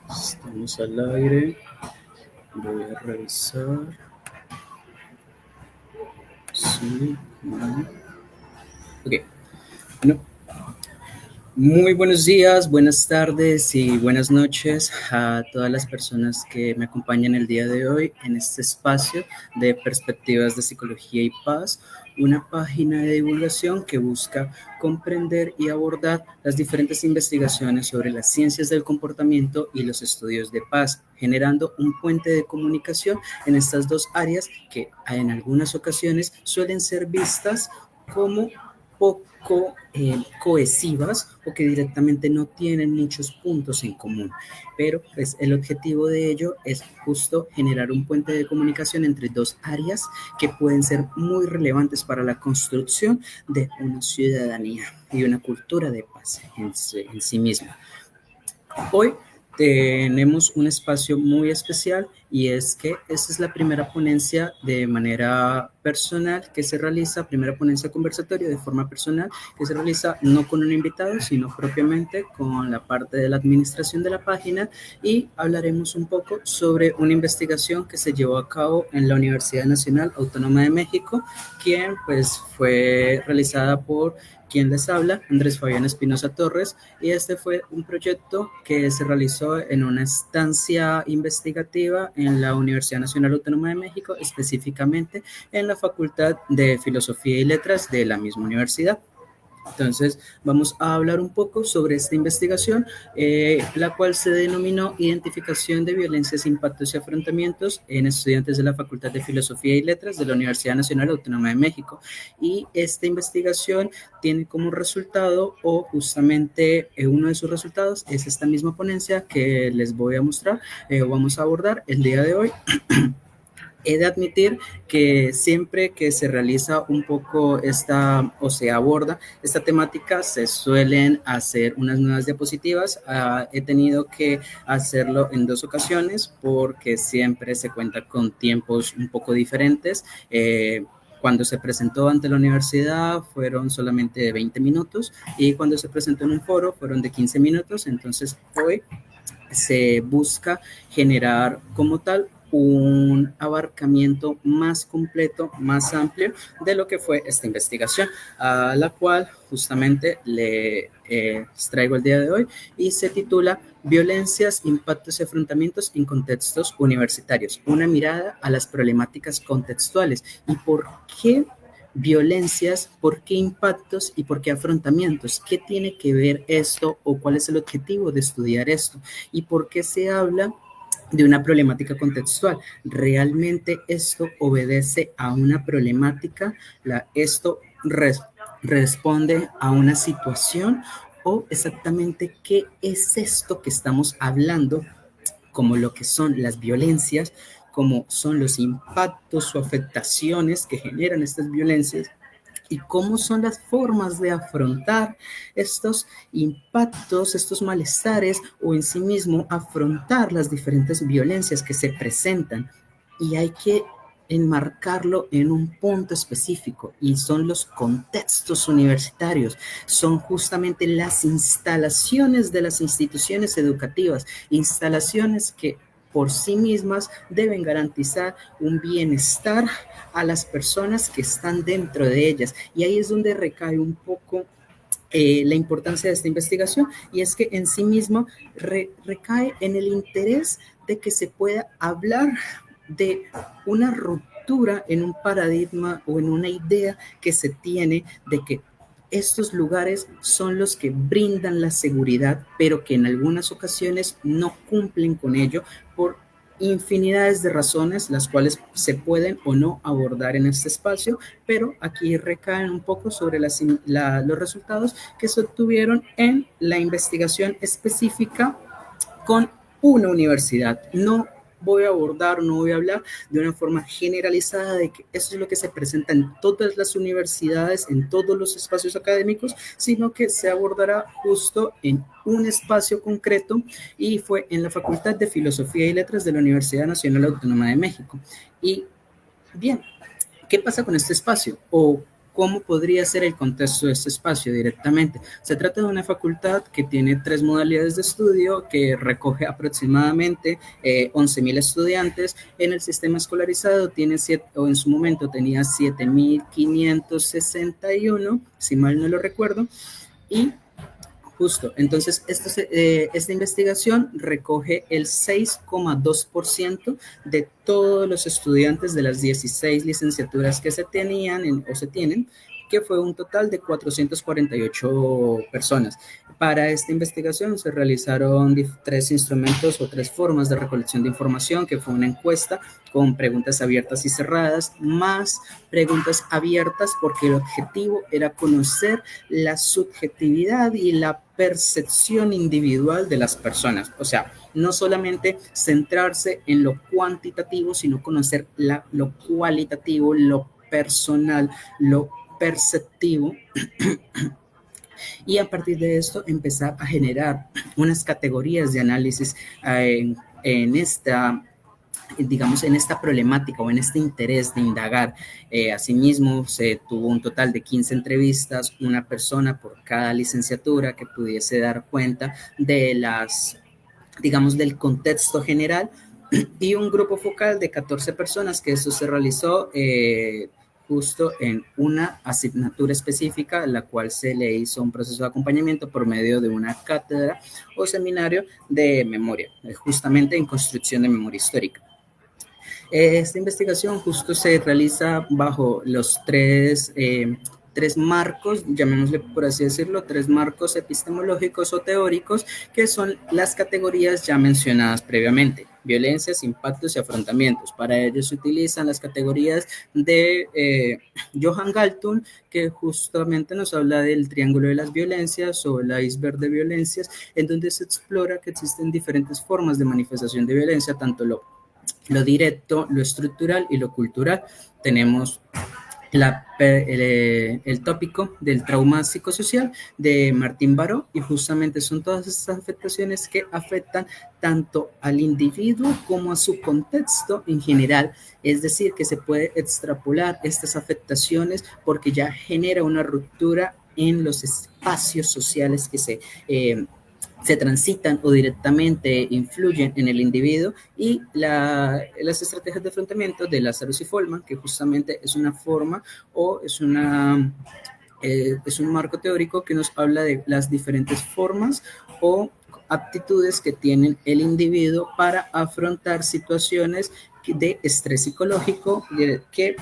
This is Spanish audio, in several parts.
Estamos al aire. Voy a revisar. Sí. Ok. Bueno, muy buenos días, buenas tardes y buenas noches a todas las personas que me acompañan el día de hoy en este espacio de Perspectivas de Psicología y Paz, una página de divulgación que busca comprender y abordar las diferentes investigaciones sobre las ciencias del comportamiento y los estudios de paz, generando un puente de comunicación en estas dos áreas que en algunas ocasiones suelen ser vistas como poco cohesivas o que directamente no tienen muchos puntos en común. Pero pues, el objetivo de ello es justo generar un puente de comunicación entre dos áreas que pueden ser muy relevantes para la construcción de una ciudadanía y una cultura de paz en sí misma. Hoy tenemos un espacio muy especial y es que esta es la primera ponencia de manera personal que se realiza, primera ponencia conversatoria de forma personal que se realiza no con un invitado, sino propiamente con la parte de la administración de la página, y hablaremos un poco sobre una investigación que se llevó a cabo en la Universidad Nacional Autónoma de México, quien pues fue realizada por quien les habla, Andrés Fabián Espinosa Torres, y este fue un proyecto que se realizó en una estancia investigativa en la Universidad Nacional Autónoma de México, específicamente en la Facultad de Filosofía y Letras de la misma universidad. Entonces, vamos a hablar un poco sobre esta investigación, la cual se denominó Identificación de Violencias, Impactos y Afrontamientos en Estudiantes de la Facultad de Filosofía y Letras de la Universidad Nacional Autónoma de México. Y esta investigación tiene como resultado, o justamente uno de sus resultados, es esta misma ponencia que les voy a mostrar, vamos a abordar el día de hoy. He de admitir que siempre que se realiza un poco o se aborda esta temática, se suelen hacer unas nuevas diapositivas. He tenido que hacerlo en 2 ocasiones porque siempre se cuenta con tiempos un poco diferentes. Cuando se presentó ante la universidad fueron solamente de 20 minutos y cuando se presentó en un foro fueron de 15 minutos. Entonces hoy se busca generar como tal un abarcamiento más completo, más amplio de lo que fue esta investigación, a la cual justamente le traigo el día de hoy, y se titula Violencias, Impactos y Afrontamientos en Contextos Universitarios, una mirada a las problemáticas contextuales. ¿Y por qué violencias, por qué impactos y por qué afrontamientos? ¿Qué tiene que ver esto o cuál es el objetivo de estudiar esto? ¿Y por qué se habla de una problemática contextual? ¿Realmente esto obedece a una problemática? ¿Esto responde a una situación? ¿O exactamente qué es esto que estamos hablando, como lo que son las violencias, como son los impactos o afectaciones que generan estas violencias, y cómo son las formas de afrontar estos impactos, estos malestares, o en sí mismo afrontar las diferentes violencias que se presentan? Y hay que enmarcarlo en un punto específico, y son los contextos universitarios, son justamente las instalaciones de las instituciones educativas, instalaciones que por sí mismas deben garantizar un bienestar a las personas que están dentro de ellas. Y ahí es donde recae un poco la importancia de esta investigación, y es que en sí mismo recae en el interés de que se pueda hablar de una ruptura en un paradigma o en una idea que se tiene de que estos lugares son los que brindan la seguridad, pero que en algunas ocasiones no cumplen con ello por infinidades de razones, las cuales se pueden o no abordar en este espacio, pero aquí recaen un poco sobre los resultados que se obtuvieron en la investigación específica con una universidad. No voy a abordar, no voy a hablar de una forma generalizada de que eso es lo que se presenta en todas las universidades, en todos los espacios académicos, sino que se abordará justo en un espacio concreto, y fue en la Facultad de Filosofía y Letras de la Universidad Nacional Autónoma de México. Y bien, ¿qué pasa con este espacio? ¿O ¿cómo podría ser el contexto de este espacio directamente? Se trata de una facultad que tiene 3 modalidades de estudio, que recoge aproximadamente 11.000 estudiantes. En el sistema escolarizado tiene o en su momento tenía 7.561, si mal no lo recuerdo, y justo, entonces esta investigación recoge el 6,2% de todos los estudiantes de las 16 licenciaturas que se tenían o se tienen, que fue un total de 448 personas. Para esta investigación se realizaron 3 instrumentos o 3 formas de recolección de información, que fue una encuesta con preguntas abiertas y cerradas, más preguntas abiertas, porque el objetivo era conocer la subjetividad y la percepción individual de las personas. O sea, no solamente centrarse en lo cuantitativo, sino conocer lo cualitativo, lo personal, lo perceptivo, y a partir de esto empezar a generar unas categorías de análisis en esta, digamos, en esta problemática o en este interés de indagar. Asimismo, se tuvo un total de 15 entrevistas, una persona por cada licenciatura que pudiese dar cuenta de digamos, del contexto general, y un grupo focal de 14 personas, que eso se realizó justo en una asignatura específica, la cual se le hizo un proceso de acompañamiento por medio de una cátedra o seminario de memoria, justamente en construcción de memoria histórica. Esta investigación justo se realiza bajo los tres marcos, llamémosle por así decirlo, 3 marcos epistemológicos o teóricos, que son las categorías ya mencionadas previamente: violencias, impactos y afrontamientos. Para ello se utilizan las categorías de Johan Galtung, que justamente nos habla del triángulo de las violencias o el iceberg de violencias, en donde se explora que existen diferentes formas de manifestación de violencia, tanto lo directo, lo estructural y lo cultural. Tenemos el tópico del trauma psicosocial de Martín Baró, y justamente son todas estas afectaciones que afectan tanto al individuo como a su contexto en general. Es decir, que se puede extrapolar estas afectaciones porque ya genera una ruptura en los espacios sociales que se transitan o directamente influyen en el individuo, y las estrategias de afrontamiento de Lazarus y Folman, que justamente es una forma o es un marco teórico que nos habla de las diferentes formas o aptitudes que tienen el individuo para afrontar situaciones de estrés psicológico, que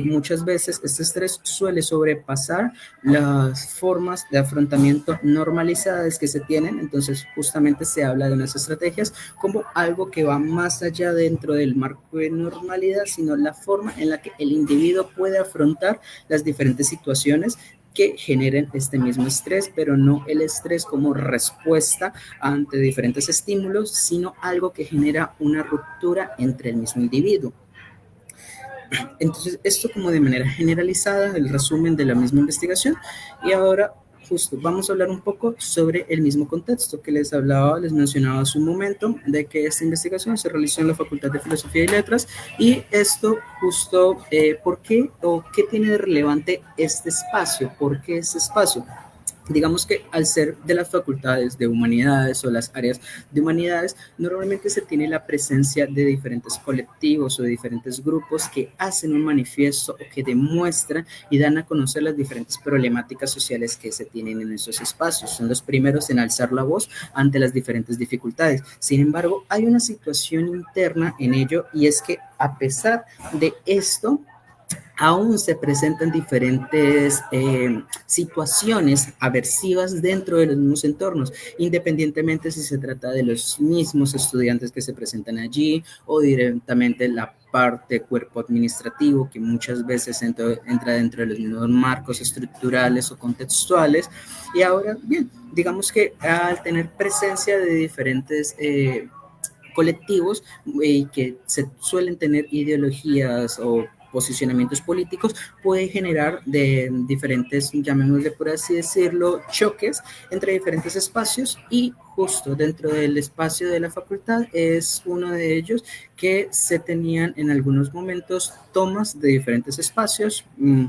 muchas veces este estrés suele sobrepasar las formas de afrontamiento normalizadas que se tienen. Entonces justamente se habla de unas estrategias como algo que va más allá dentro del marco de normalidad, sino la forma en la que el individuo puede afrontar las diferentes situaciones que generen este mismo estrés, pero no el estrés como respuesta ante diferentes estímulos, sino algo que genera una ruptura entre el mismo individuo. Entonces, esto como de manera generalizada, el resumen de la misma investigación. Y ahora justo vamos a hablar un poco sobre el mismo contexto que les mencionaba hace un momento, de que esta investigación se realizó en la Facultad de Filosofía y Letras. Y esto justo, ¿por qué o qué tiene de relevante este espacio? ¿Por qué este espacio? Digamos que al ser de las facultades de humanidades o las áreas de humanidades, normalmente se tiene la presencia de diferentes colectivos o de diferentes grupos que hacen un manifiesto o que demuestran y dan a conocer las diferentes problemáticas sociales que se tienen en esos espacios. Son los primeros en alzar la voz ante las diferentes dificultades. Sin embargo, hay una situación interna en ello, y es que a pesar de esto, aún se presentan diferentes situaciones aversivas dentro de los mismos entornos, independientemente si se trata de los mismos estudiantes que se presentan allí o directamente la parte cuerpo administrativo, que muchas veces entra dentro de los mismos marcos estructurales o contextuales. Y ahora, bien, digamos que al tener presencia de diferentes colectivos que se suelen tener ideologías o posicionamientos políticos puede generar de diferentes, llamémosle por así decirlo, choques entre diferentes espacios, y justo dentro del espacio de la facultad es uno de ellos que se tenían en algunos momentos tomas de diferentes espacios.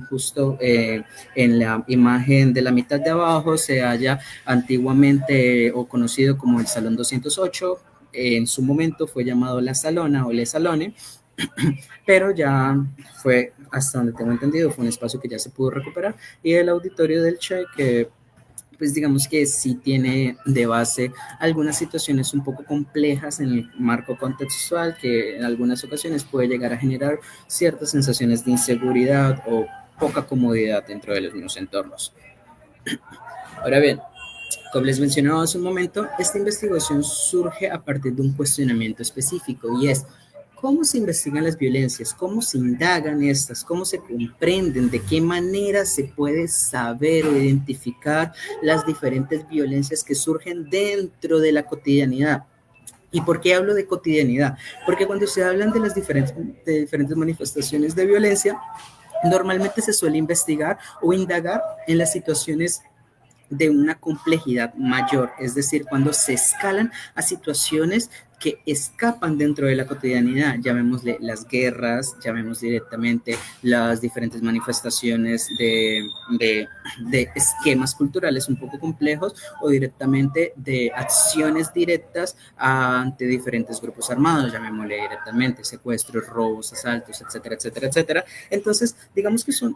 Justo en la imagen de la mitad de abajo se halla antiguamente o conocido como el Salón 208. En su momento fue llamado La Salona o Le Salone, pero ya fue, hasta donde tengo entendido, fue un espacio que ya se pudo recuperar, y el auditorio del Che, que pues digamos que sí tiene de base algunas situaciones un poco complejas en el marco contextual, que en algunas ocasiones puede llegar a generar ciertas sensaciones de inseguridad o poca comodidad dentro de los mismos entornos. Ahora bien, como les mencionaba hace un momento, esta investigación surge a partir de un cuestionamiento específico, y es: ¿cómo se investigan las violencias? ¿Cómo se indagan estas? ¿Cómo se comprenden? ¿De qué manera se puede saber o identificar las diferentes violencias que surgen dentro de la cotidianidad? ¿Y por qué hablo de cotidianidad? Porque cuando se hablan de diferentes manifestaciones de violencia, normalmente se suele investigar o indagar en las situaciones de una complejidad mayor, es decir, cuando se escalan a situaciones que escapan dentro de la cotidianidad, llamémosle las guerras, llamemos directamente las diferentes manifestaciones de esquemas culturales un poco complejos, o directamente de acciones directas ante diferentes grupos armados, llamémosle directamente secuestros, robos, asaltos, etcétera, etcétera, etcétera. Entonces, digamos que son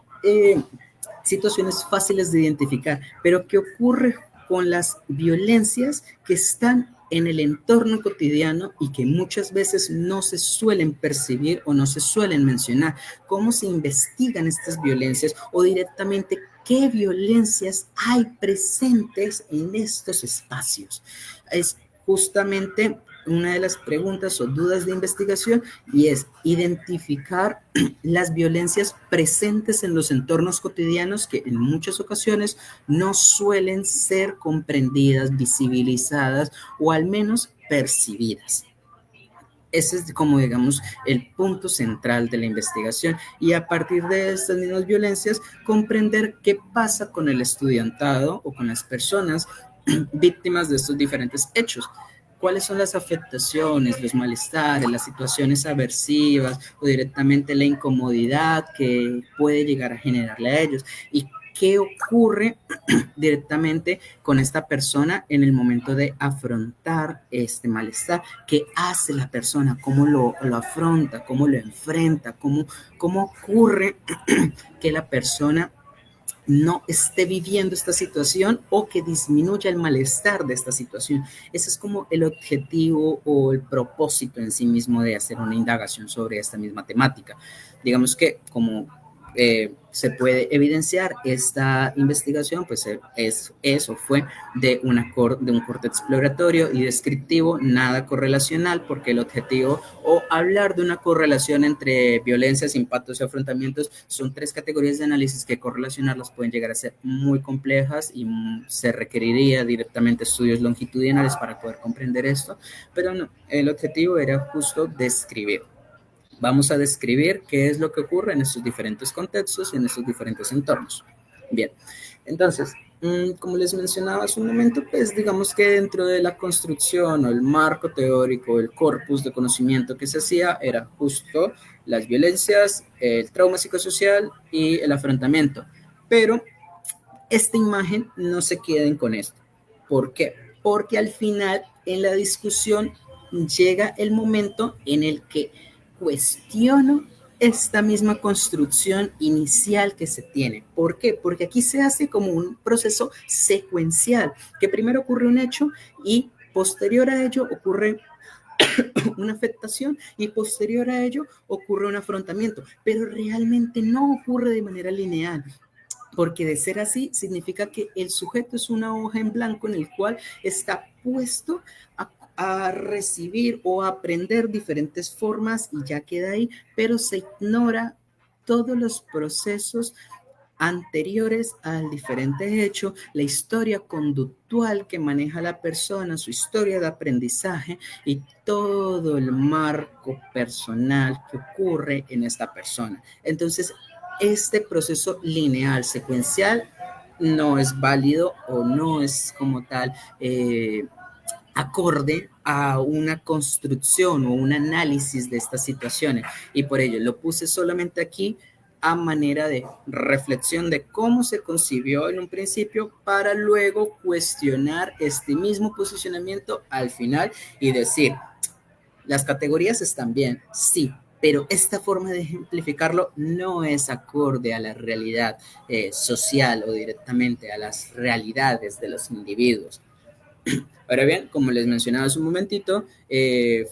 situaciones fáciles de identificar, pero ¿qué ocurre con las violencias que están en el entorno cotidiano y que muchas veces no se suelen percibir o no se suelen mencionar? ¿Cómo se investigan estas violencias, o directamente qué violencias hay presentes en estos espacios? Es justamente una de las preguntas o dudas de investigación, y es identificar las violencias presentes en los entornos cotidianos que en muchas ocasiones no suelen ser comprendidas, visibilizadas o al menos percibidas. Ese es como, digamos, el punto central de la investigación, y a partir de estas mismas violencias comprender qué pasa con el estudiantado o con las personas víctimas de estos diferentes hechos. ¿Cuáles son las afectaciones, los malestares, las situaciones aversivas o directamente la incomodidad que puede llegar a generarle a ellos? ¿Y qué ocurre directamente con esta persona en el momento de afrontar este malestar? ¿Qué hace la persona? ¿Cómo lo afronta? ¿Cómo lo enfrenta? ¿Cómo ocurre que la persona no esté viviendo esta situación o que disminuya el malestar de esta situación? Ese es como el objetivo o el propósito en sí mismo de hacer una indagación sobre esta misma temática. Digamos que como se puede evidenciar, esta investigación pues eso fue de un corte exploratorio y descriptivo, nada correlacional, porque el objetivo o hablar de una correlación entre violencias, impactos y afrontamientos son tres categorías de análisis que correlacionarlas pueden llegar a ser muy complejas, y se requeriría directamente estudios longitudinales para poder comprender esto, pero no, el objetivo era justo describir. Vamos a describir qué es lo que ocurre en estos diferentes contextos y en estos diferentes entornos. Bien, entonces, como les mencionaba hace un momento, pues digamos que dentro de la construcción o el marco teórico, el corpus de conocimiento que se hacía era justo las violencias, el trauma psicosocial y el afrontamiento. Pero esta imagen no se queden con esto. ¿Por qué? Porque al final en la discusión llega el momento en el que cuestiono esta misma construcción inicial que se tiene. ¿Por qué? Porque aquí se hace como un proceso secuencial, que primero ocurre un hecho y posterior a ello ocurre una afectación, y posterior a ello ocurre un afrontamiento, pero realmente no ocurre de manera lineal. Porque de ser así, significa que el sujeto es una hoja en blanco en el cual está puesto a recibir o a aprender diferentes formas y ya queda ahí, pero se ignora todos los procesos anteriores al diferente hecho, la historia conductual que maneja la persona, su historia de aprendizaje y todo el marco personal que ocurre en esta persona. Entonces, este proceso lineal, secuencial, no es válido o no es como tal acorde a una construcción o un análisis de estas situaciones. Y por ello lo puse solamente aquí a manera de reflexión de cómo se concibió en un principio para luego cuestionar este mismo posicionamiento al final y decir, las categorías están bien, sí, pero esta forma de ejemplificarlo no es acorde a la realidad social o directamente a las realidades de los individuos. Ahora bien, como les mencionaba hace un momentito,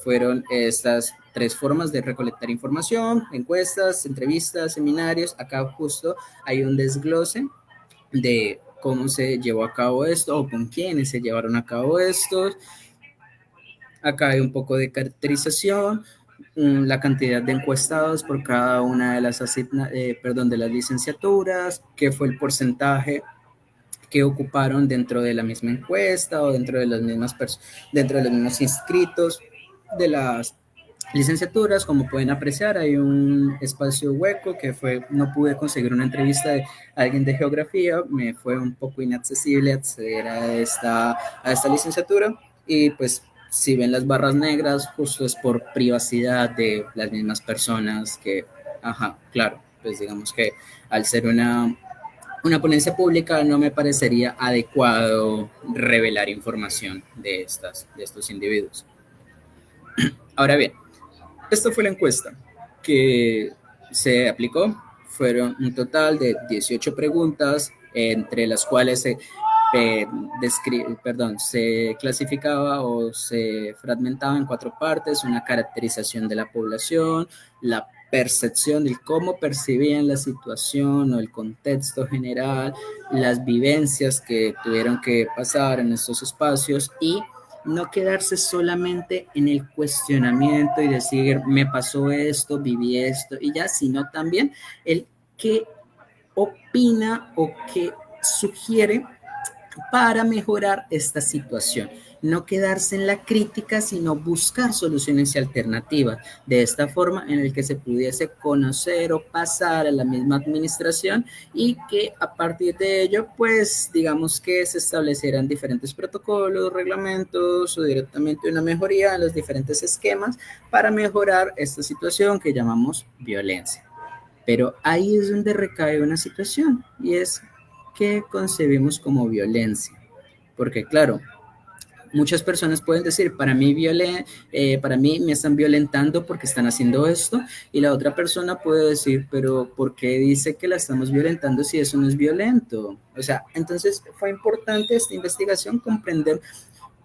fueron estas tres formas de recolectar información: encuestas, entrevistas, seminarios. Acá justo hay un desglose de cómo se llevó a cabo esto o con quiénes se llevaron a cabo estos. Acá hay un poco de caracterización, la cantidad de encuestados por cada una de las, de las licenciaturas, qué fue el porcentaje que ocuparon dentro de la misma encuesta o dentro de las mismas dentro de los mismos inscritos de las licenciaturas. Como pueden apreciar, hay un espacio hueco que fue, no pude conseguir una entrevista de alguien de geografía, me fue un poco inaccesible acceder a esta licenciatura y pues si ven las barras negras, justo es por privacidad de las mismas personas que, ajá, claro, pues digamos que al ser una ponencia pública no me parecería adecuado revelar información de estos individuos. Ahora bien, esta fue la encuesta que se aplicó. Fueron un total de 18 preguntas, entre las cuales se clasificaba o se fragmentaba en 4 partes: una caracterización de la población, la percepción de cómo percibían la situación o el contexto general, las vivencias que tuvieron que pasar en estos espacios y no quedarse solamente en el cuestionamiento y decir, me pasó esto, viví esto y ya, sino también el qué opina o qué sugiere para mejorar esta situación. No quedarse en la crítica, sino buscar soluciones y alternativas. De esta forma, en el que se pudiese conocer o pasar a la misma administración y que a partir de ello, pues digamos que se establecieran diferentes protocolos, reglamentos o directamente una mejoría en los diferentes esquemas para mejorar esta situación que llamamos violencia. Pero ahí es donde recae una situación y es que concebimos como violencia. Porque claro, muchas personas pueden decir, para mí me están violentando porque están haciendo esto, y la otra persona puede decir, pero ¿por qué dice que la estamos violentando si eso no es violento? O sea, entonces fue importante esta investigación comprender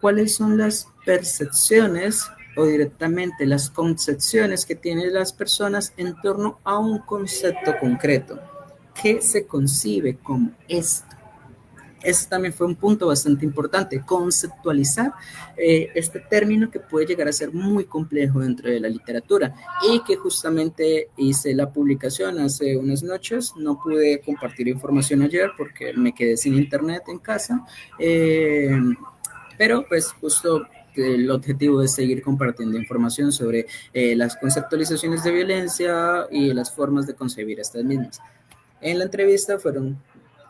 cuáles son las percepciones o directamente las concepciones que tienen las personas en torno a un concepto concreto. ¿Qué se concibe como esto? Ese también fue un punto bastante importante, conceptualizar este término que puede llegar a ser muy complejo dentro de la literatura y que justamente hice la publicación hace unas noches. No pude compartir información ayer porque me quedé sin internet en casa, pero pues justo el objetivo es seguir compartiendo información sobre las conceptualizaciones de violencia y las formas de concebir estas mismas. En la entrevista fueron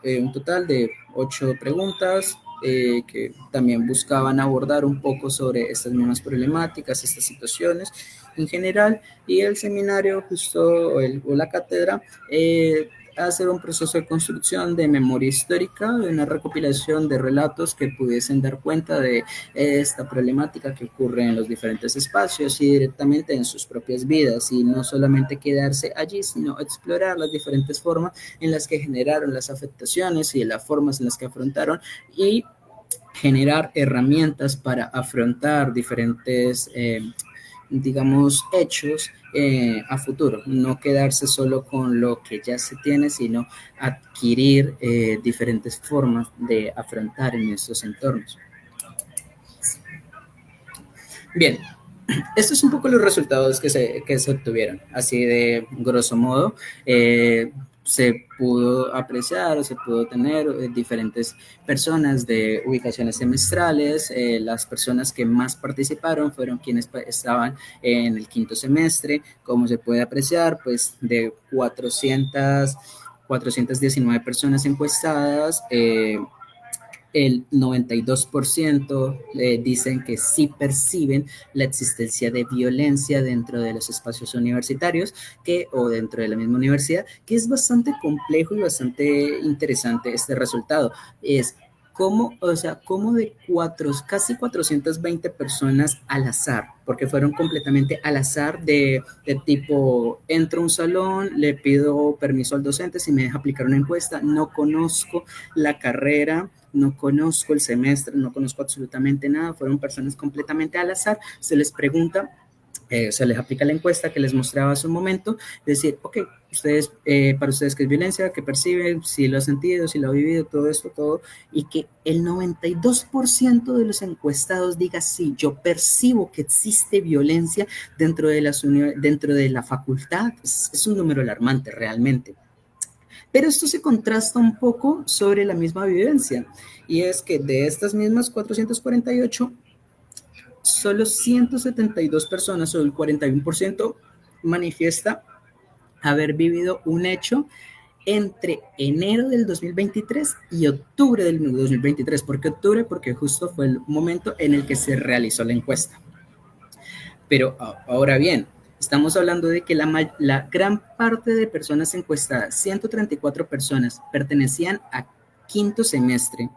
un total de 8 preguntas que también buscaban abordar un poco sobre estas mismas problemáticas, estas situaciones en general, y el seminario justo o la cátedra hacer un proceso de construcción de memoria histórica, de una recopilación de relatos que pudiesen dar cuenta de esta problemática que ocurre en los diferentes espacios y directamente en sus propias vidas, y no solamente quedarse allí, sino explorar las diferentes formas en las que generaron las afectaciones y las formas en las que afrontaron y generar herramientas para afrontar diferentes digamos, hechos a futuro, no quedarse solo con lo que ya se tiene, sino adquirir diferentes formas de afrontar en estos entornos. Bien, estos son un poco los resultados que se obtuvieron, así de grosso modo. se pudo apreciar o se pudo tener diferentes personas de ubicaciones semestrales. Las personas que más participaron fueron quienes estaban en el quinto semestre. Como se puede apreciar, pues de 419 personas encuestadas, el 92% dicen que sí perciben la existencia de violencia dentro de los espacios universitarios o dentro de la misma universidad, que es bastante complejo y bastante interesante este resultado. Es cómo de casi 420 personas al azar, porque fueron completamente al azar de tipo, entro a un salón, le pido permiso al docente si me deja aplicar una encuesta, no conozco la carrera, no conozco el semestre, no conozco absolutamente nada, fueron personas completamente al azar, se les pregunta, se les aplica la encuesta que les mostraba hace un momento, decir, ok, ustedes, para ustedes qué es violencia, qué perciben, si lo ha sentido, si lo ha vivido, todo esto, todo, y que el 92% de los encuestados diga, sí, yo percibo que existe violencia dentro de la facultad, es un número alarmante realmente. Pero esto se contrasta un poco sobre la misma vivencia, y es que de estas mismas 448, solo 172 personas, o el 41%, manifiesta haber vivido un hecho entre enero del 2023 y octubre del 2023. ¿Por qué octubre? Porque justo fue el momento en el que se realizó la encuesta. Pero ahora bien, estamos hablando de que la gran parte de personas encuestadas, 134 personas, pertenecían a quinto semestre,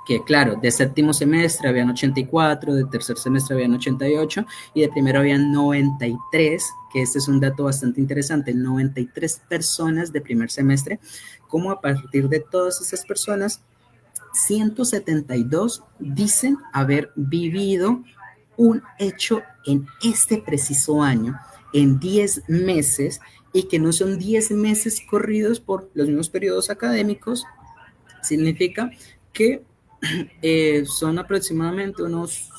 que claro, de séptimo semestre habían 84, de tercer semestre habían 88 y de primero habían 93, que este es un dato bastante interesante, 93 personas de primer semestre, como a partir de todas esas personas, 172 dicen haber vivido un hecho en este preciso año, en 10 meses, y que no son 10 meses corridos por los mismos periodos académicos, significa que son aproximadamente unos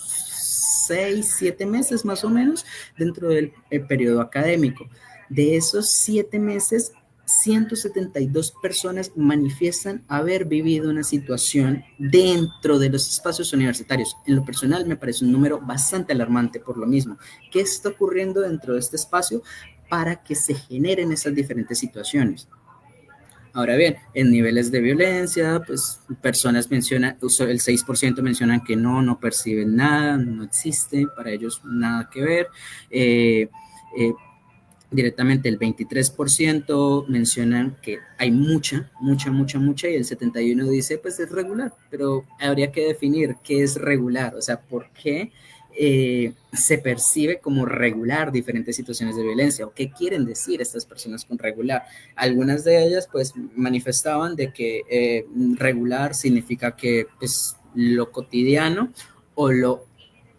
6, 7 meses más o menos dentro del periodo académico. De esos 7 meses, 172 personas manifiestan haber vivido una situación dentro de los espacios universitarios. En lo personal me parece un número bastante alarmante por lo mismo. ¿Qué está ocurriendo dentro de este espacio para que se generen esas diferentes situaciones? Ahora bien, en niveles de violencia, pues personas mencionan, el 6% mencionan que no perciben nada, no existe, para ellos nada que ver. Eh, eh, Directamente el 23% mencionan que hay mucha, y el 71% dice, pues es regular, pero habría que definir qué es regular, o sea, por qué se percibe como regular diferentes situaciones de violencia o qué quieren decir estas personas con regular. Algunas de ellas pues manifestaban de que regular significa que pues lo cotidiano o lo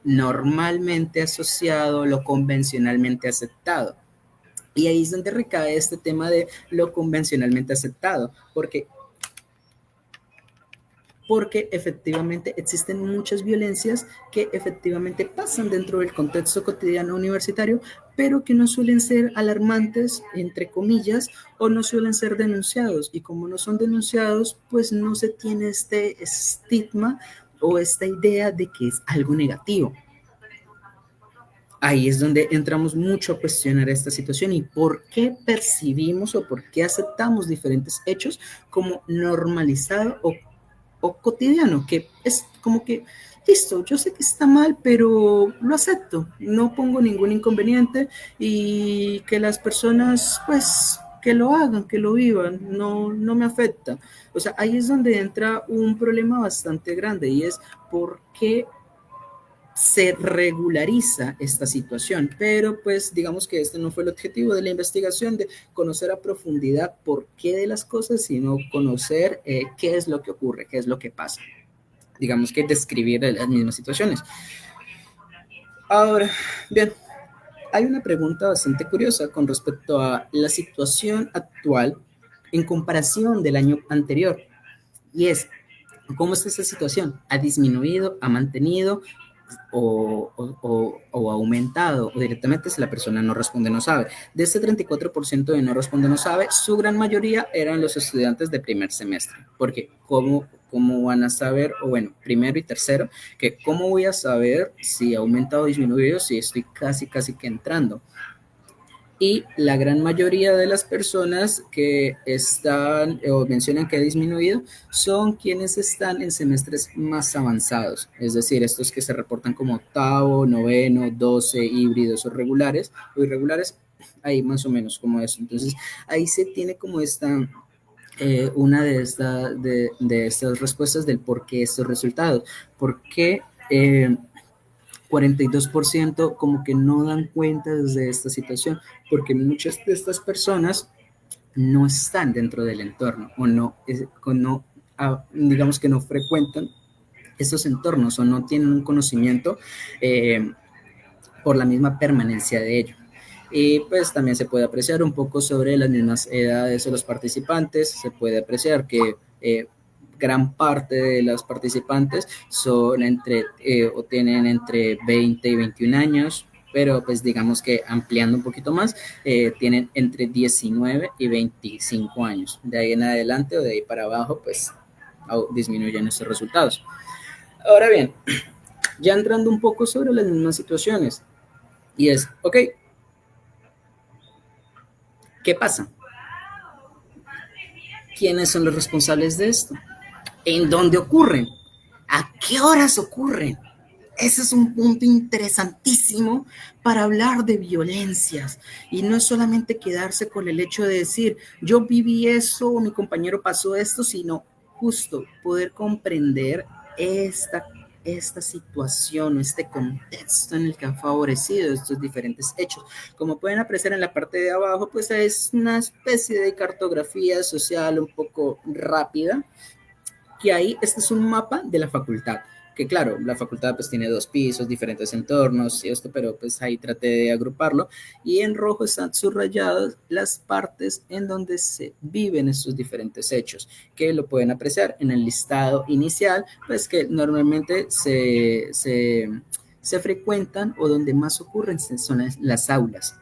normalmente asociado, lo convencionalmente aceptado. Y ahí es donde recae este tema de lo convencionalmente aceptado, porque efectivamente existen muchas violencias que efectivamente pasan dentro del contexto cotidiano universitario, pero que no suelen ser alarmantes, entre comillas, o no suelen ser denunciados. Y como no son denunciados, pues no se tiene este estigma o esta idea de que es algo negativo. Ahí es donde entramos mucho a cuestionar esta situación y por qué percibimos o por qué aceptamos diferentes hechos como normalizado o cotidiano, que es como que, listo, yo sé que está mal, pero lo acepto, no pongo ningún inconveniente y que las personas, pues, que lo hagan, que lo vivan, no me afecta. O sea, ahí es donde entra un problema bastante grande y es por qué se regulariza esta situación, pero pues digamos que este no fue el objetivo de la investigación, de conocer a profundidad por qué de las cosas, sino conocer qué es lo que ocurre, qué es lo que pasa. Digamos que describir las mismas situaciones. Ahora, bien, hay una pregunta bastante curiosa con respecto a la situación actual en comparación del año anterior, y es, ¿cómo está esta situación? ¿Ha disminuido? ¿Ha mantenido? o aumentado, o directamente si la persona no responde, no sabe. De este 34% de no responde, no sabe, su gran mayoría eran los estudiantes de primer semestre. Porque ¿cómo van a saber? O bueno, primero y tercero, que cómo voy a saber si ha aumentado o disminuido si estoy casi que entrando. Y la gran mayoría de las personas que están o mencionan que ha disminuido son quienes están en semestres más avanzados, es decir, estos que se reportan como octavo, noveno, 12, híbridos o irregulares, ahí más o menos como eso. Entonces, ahí se tiene como una de estas respuestas del por qué estos resultados, por qué 42% como que no dan cuenta de esta situación, porque muchas de estas personas no están dentro del entorno o no digamos que no frecuentan estos entornos o no tienen un conocimiento eh, por la misma permanencia de ello. Y pues también se puede apreciar un poco sobre las mismas edades de los participantes, se puede apreciar que gran parte de los participantes son o tienen entre 20 y 21 años, pero pues digamos que ampliando un poquito más, tienen entre 19 y 25 años. De ahí en adelante o de ahí para abajo, pues disminuyen estos resultados. Ahora bien, ya entrando un poco sobre las mismas situaciones, y es, ok, ¿qué pasa? ¿Quiénes son los responsables de esto? ¿En dónde ocurren? ¿A qué horas ocurren? Ese es un punto interesantísimo para hablar de violencias y no es solamente quedarse con el hecho de decir yo viví eso o mi compañero pasó esto, sino justo poder comprender esta, esta situación, este contexto en el que han favorecido estos diferentes hechos. Como pueden apreciar en la parte de abajo, pues es una especie de cartografía social un poco rápida que ahí este es un mapa de la facultad, que claro, la facultad pues tiene dos pisos, diferentes entornos y esto, pero pues ahí traté de agruparlo y en rojo están subrayadas las partes en donde se viven estos diferentes hechos, que lo pueden apreciar en el listado inicial, pues que normalmente se frecuentan o donde más ocurren son las aulas,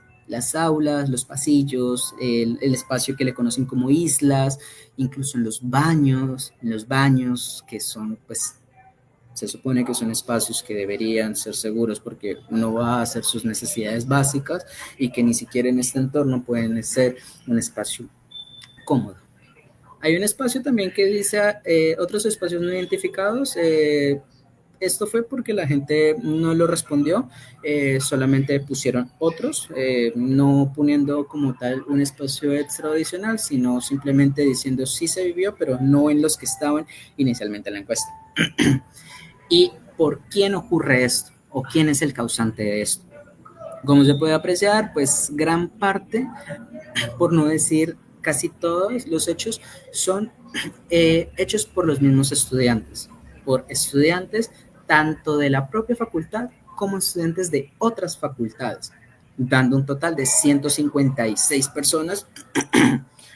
los pasillos, el espacio que le conocen como islas, incluso en los baños que son, pues, se supone que son espacios que deberían ser seguros porque uno va a hacer sus necesidades básicas y que ni siquiera en este entorno pueden ser un espacio cómodo. Hay un espacio también que dice otros espacios no identificados. Esto fue porque la gente no lo respondió, solamente pusieron otros, no poniendo como tal un espacio extra adicional, sino simplemente diciendo sí se vivió, pero no en los que estaban inicialmente en la encuesta. ¿Y por quién ocurre esto? ¿O quién es el causante de esto? Como se puede apreciar, pues gran parte, por no decir casi todos los hechos, son hechos por los mismos estudiantes, por estudiantes tanto de la propia facultad como estudiantes de otras facultades, dando un total de 156 personas,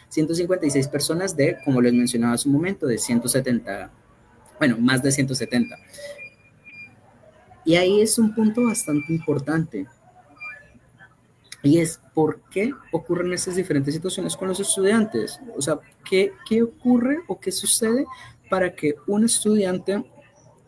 156 personas de, como les mencionaba hace un momento, de 170, bueno, más de 170. Y ahí es un punto bastante importante, y es por qué ocurren estas diferentes situaciones con los estudiantes. O sea, ¿qué ocurre o qué sucede para que un estudiante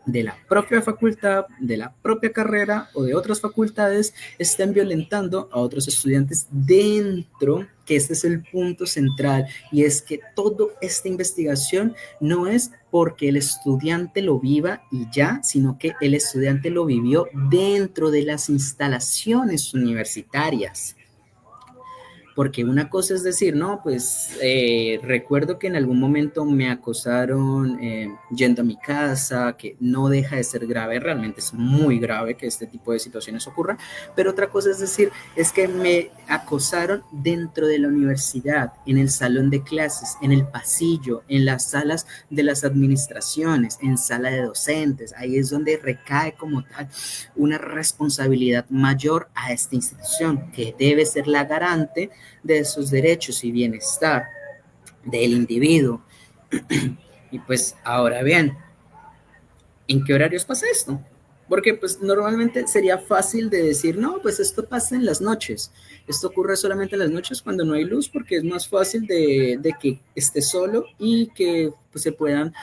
de la propia facultad, de la propia carrera o de otras facultades estén violentando a otros estudiantes dentro, que este es el punto central, y es que toda esta investigación no es porque el estudiante lo viva y ya, sino que el estudiante lo vivió dentro de las instalaciones universitarias. Porque una cosa es decir, no, pues recuerdo que en algún momento me acosaron yendo a mi casa, que no deja de ser grave, realmente es muy grave que este tipo de situaciones ocurran, pero otra cosa es decir, es que me acosaron dentro de la universidad, en el salón de clases, en el pasillo, en las salas de las administraciones, en sala de docentes, ahí es donde recae como tal una responsabilidad mayor a esta institución, que debe ser la garante de sus derechos y bienestar del individuo. Y pues ahora bien, ¿en qué horarios pasa esto? Porque pues normalmente sería fácil de decir, no, pues esto pasa en las noches, esto ocurre solamente en las noches cuando no hay luz, porque es más fácil de que esté solo y que pues, se puedan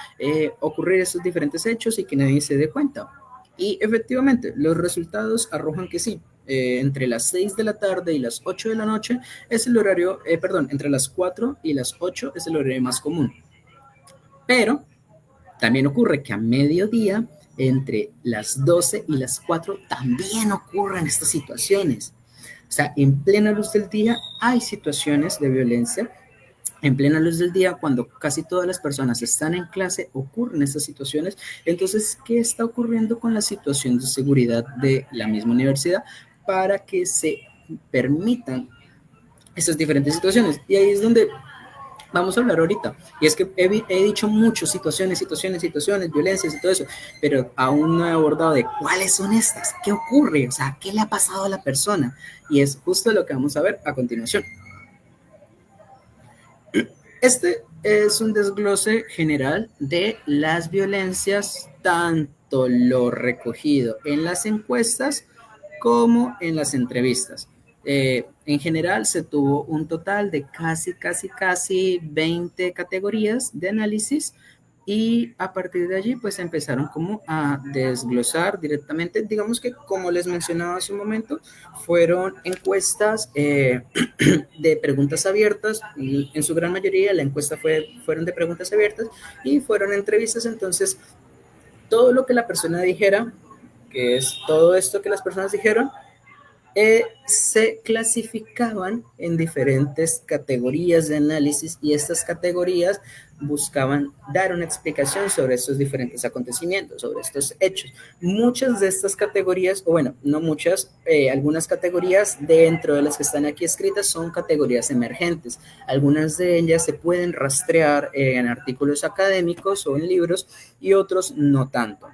ocurrir esos diferentes hechos y que nadie se dé cuenta. Y efectivamente, los resultados arrojan que sí, entre las 6 de la tarde y las 8 de la noche es el horario, perdón, entre las 4 y las 8 es el horario más común. Pero también ocurre que a mediodía, entre las 12 y las 4, también ocurren estas situaciones. O sea, en plena luz del día hay situaciones de violencia. En plena luz del día, cuando casi todas las personas están en clase, ocurren estas situaciones. Entonces, ¿qué está ocurriendo con la situación de seguridad de la misma universidad para que se permitan estas diferentes situaciones? Y ahí es donde vamos a hablar ahorita. Y es que he dicho muchas situaciones, violencias y todo eso, pero aún no he abordado de cuáles son estas, qué ocurre, o sea, qué le ha pasado a la persona. Y es justo lo que vamos a ver a continuación. Este es un desglose general de las violencias, tanto lo recogido en las encuestas como en las entrevistas. En general se tuvo un total de casi 20 categorías de análisis y a partir de allí pues empezaron como a desglosar directamente, digamos que como les mencionaba hace un momento, fueron encuestas de preguntas abiertas y en su gran mayoría la encuesta fueron de preguntas abiertas y fueron entrevistas, entonces todo lo que la persona dijera, que es todo esto que las personas dijeron, se clasificaban en diferentes categorías de análisis y estas categorías buscaban dar una explicación sobre estos diferentes acontecimientos, sobre estos hechos. Muchas de estas categorías, o bueno, no muchas, algunas categorías dentro de las que están aquí escritas son categorías emergentes. Algunas de ellas se pueden rastrear en artículos académicos o en libros y otros no tanto,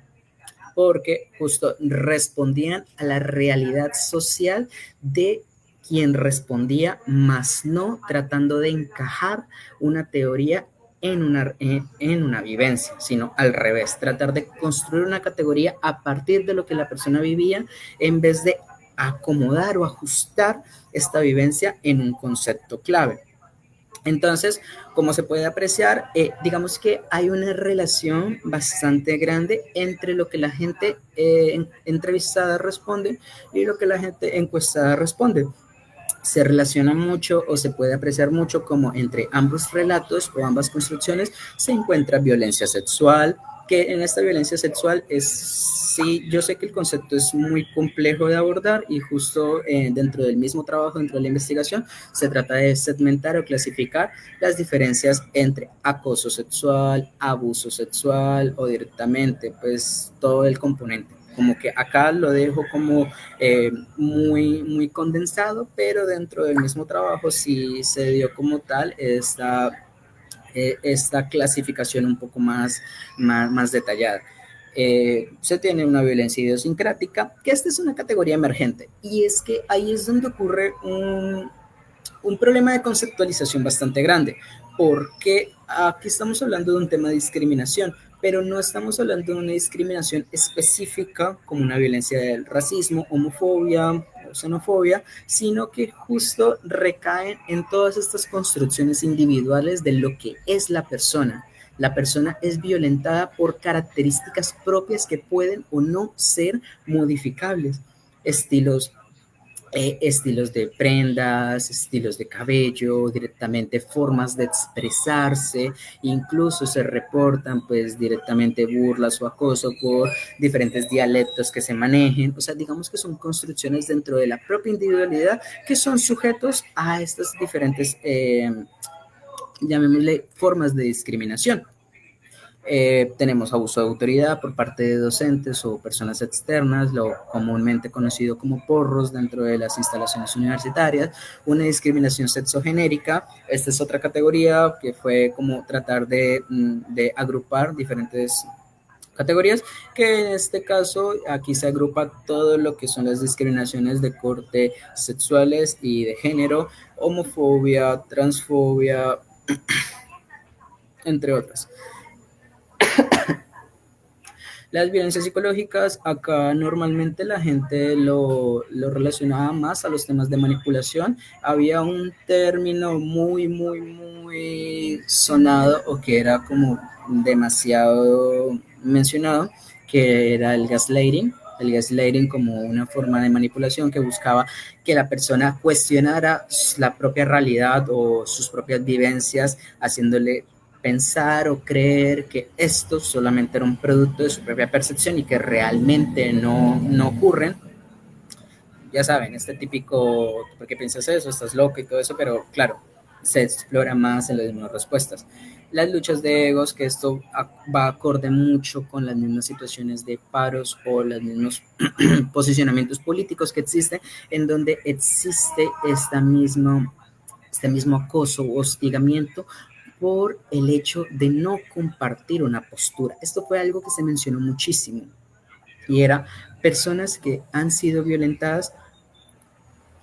porque justo respondían a la realidad social de quien respondía, más no tratando de encajar una teoría en una vivencia, sino al revés, tratar de construir una categoría a partir de lo que la persona vivía en vez de acomodar o ajustar esta vivencia en un concepto clave. Entonces, como se puede apreciar, digamos que hay una relación bastante grande entre lo que la gente entrevistada responde y lo que la gente encuestada responde. Se relaciona mucho o se puede apreciar mucho como entre ambos relatos o ambas construcciones se encuentra violencia sexual, que en esta violencia sexual es, sí, yo sé que el concepto es muy complejo de abordar y justo dentro del mismo trabajo, dentro de la investigación, se trata de segmentar o clasificar las diferencias entre acoso sexual, abuso sexual o directamente, pues todo el componente. Como que acá lo dejo como muy condensado, pero dentro del mismo trabajo sí se dio como tal esta clasificación un poco más detallada. Se tiene una violencia idiosincrática, que esta es una categoría emergente, y es que ahí es donde ocurre un problema de conceptualización bastante grande, porque aquí estamos hablando de un tema de discriminación, pero no estamos hablando de una discriminación específica como una violencia del racismo, homofobia o xenofobia, sino que justo recaen en todas estas construcciones individuales de lo que es la persona. La persona es violentada por características propias que pueden o no ser modificables. Estilos de prendas, estilos de cabello, directamente formas de expresarse, incluso se reportan pues directamente burlas o acoso por diferentes dialectos que se manejen, o sea, digamos que son construcciones dentro de la propia individualidad que son sujetos a estas diferentes, llamémosle, formas de discriminación. Tenemos abuso de autoridad por parte de docentes o personas externas, lo comúnmente conocido como porros dentro de las instalaciones universitarias, una discriminación sexogenérica, esta es otra categoría que fue como tratar de agrupar diferentes categorías, que en este caso aquí se agrupa todo lo que son las discriminaciones de corte sexuales y de género, homofobia, transfobia, entre otras. Las violencias psicológicas, acá normalmente la gente lo relacionaba más a los temas de manipulación. Había un término muy sonado o que era como demasiado mencionado, que era el gaslighting. El gaslighting como una forma de manipulación que buscaba que la persona cuestionara la propia realidad o sus propias vivencias, haciéndole pensar o creer que esto solamente era un producto de su propia percepción y que realmente no ocurren. Ya saben, este típico, ¿por qué piensas eso? Estás loco y todo eso, pero claro, se explora más en las mismas respuestas. Las luchas de egos, que esto va acorde mucho con las mismas situaciones de paros o los mismos posicionamientos políticos que existen, en donde existe este mismo acoso o hostigamiento por el hecho de no compartir una postura. Esto fue algo que se mencionó muchísimo y era personas que han sido violentadas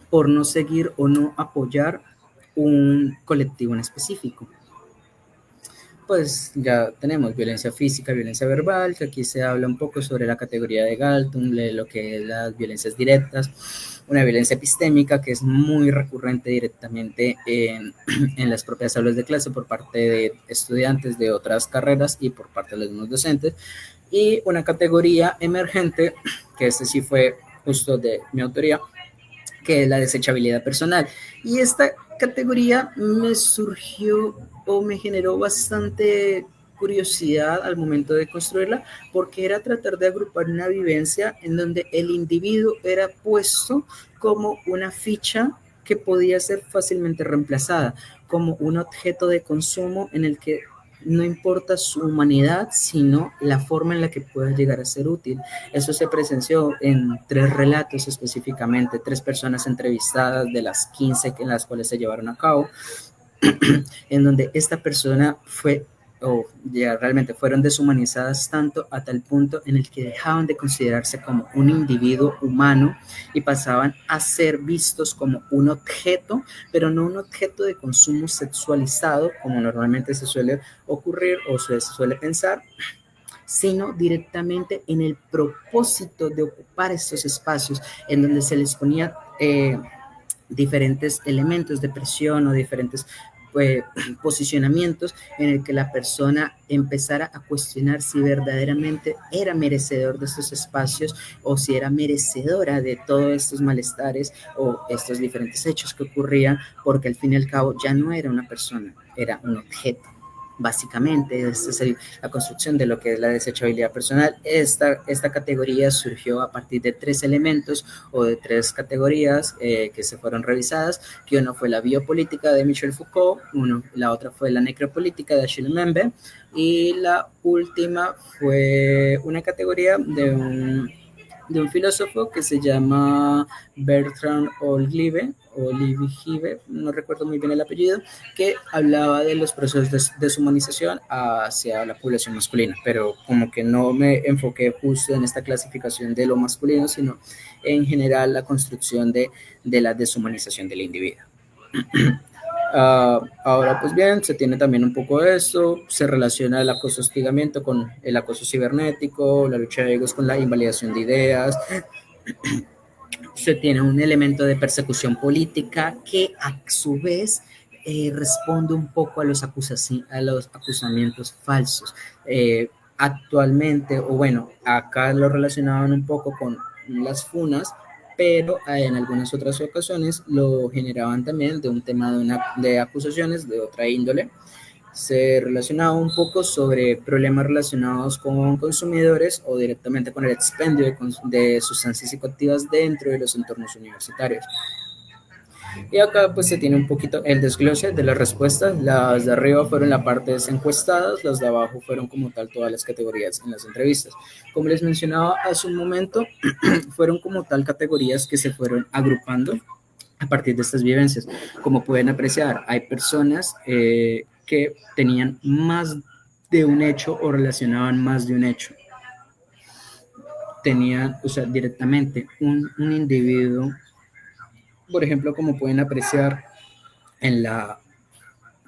por no seguir o no apoyar un colectivo en específico. Pues ya tenemos violencia física, violencia verbal, que aquí se habla un poco sobre la categoría de Galton, de lo que es las violencias directas, una violencia epistémica que es muy recurrente directamente en las propias aulas de clase por parte de estudiantes de otras carreras y por parte de los mismos docentes, y una categoría emergente, que este sí fue justo de mi autoría, que es la desechabilidad personal. Y esta categoría me surgió o me generó bastante curiosidad al momento de construirla, porque era tratar de agrupar una vivencia en donde el individuo era puesto como una ficha que podía ser fácilmente reemplazada, como un objeto de consumo en el que no importa su humanidad, sino la forma en la que pueda llegar a ser útil. Eso se presenció en 3 relatos específicamente, 3 personas entrevistadas de las 15 en las cuales se llevaron a cabo, en donde esta persona fue o ya realmente fueron deshumanizadas tanto a tal punto en el que dejaban de considerarse como un individuo humano y pasaban a ser vistos como un objeto, pero no un objeto de consumo sexualizado como normalmente se suele ocurrir o se suele pensar, sino directamente en el propósito de ocupar estos espacios en donde se les ponía diferentes elementos de presión o diferentes eh, posicionamientos en el que la persona empezara a cuestionar si verdaderamente era merecedor de estos espacios o si era merecedora de todos estos malestares o estos diferentes hechos que ocurrían, porque al fin y al cabo ya no era una persona, era un objeto. Básicamente, esta es la construcción de lo que es la desechabilidad personal. Esta categoría surgió a partir de 3 elementos o de 3 categorías que se fueron revisadas, que uno fue la biopolítica de Michel Foucault, la otra fue la necropolítica de Achille Mbembe, y la última fue una categoría de un filósofo que se llama Bertrand Olivier, no recuerdo muy bien el apellido, que hablaba de los procesos de deshumanización hacia la población masculina, pero como que no me enfoqué justo en esta clasificación de lo masculino, sino en general la construcción de la deshumanización del individuo. Ahora, pues bien, se tiene también un poco de esto, se relaciona el acoso-hostigamiento con el acoso cibernético, la lucha de egos con la invalidación de ideas, se tiene un elemento de persecución política que a su vez responde un poco a los acusamientos falsos. Actualmente, o bueno, acá lo relacionaban un poco con las funas, pero en algunas otras ocasiones lo generaban también de un tema de acusaciones de otra índole. Se relacionaba un poco sobre problemas relacionados con consumidores o directamente con el expendio de sustancias psicoactivas dentro de los entornos universitarios. Y acá pues se tiene un poquito el desglose de las respuestas. Las de arriba fueron la parte encuestadas, las de abajo fueron como tal todas las categorías en las entrevistas. Como les mencionaba hace un momento, fueron como tal categorías que se fueron agrupando a partir de estas vivencias. Como pueden apreciar, hay personas que tenían más de un hecho o relacionaban más de un hecho. Tenían, o sea, directamente un individuo, por ejemplo, como pueden apreciar en la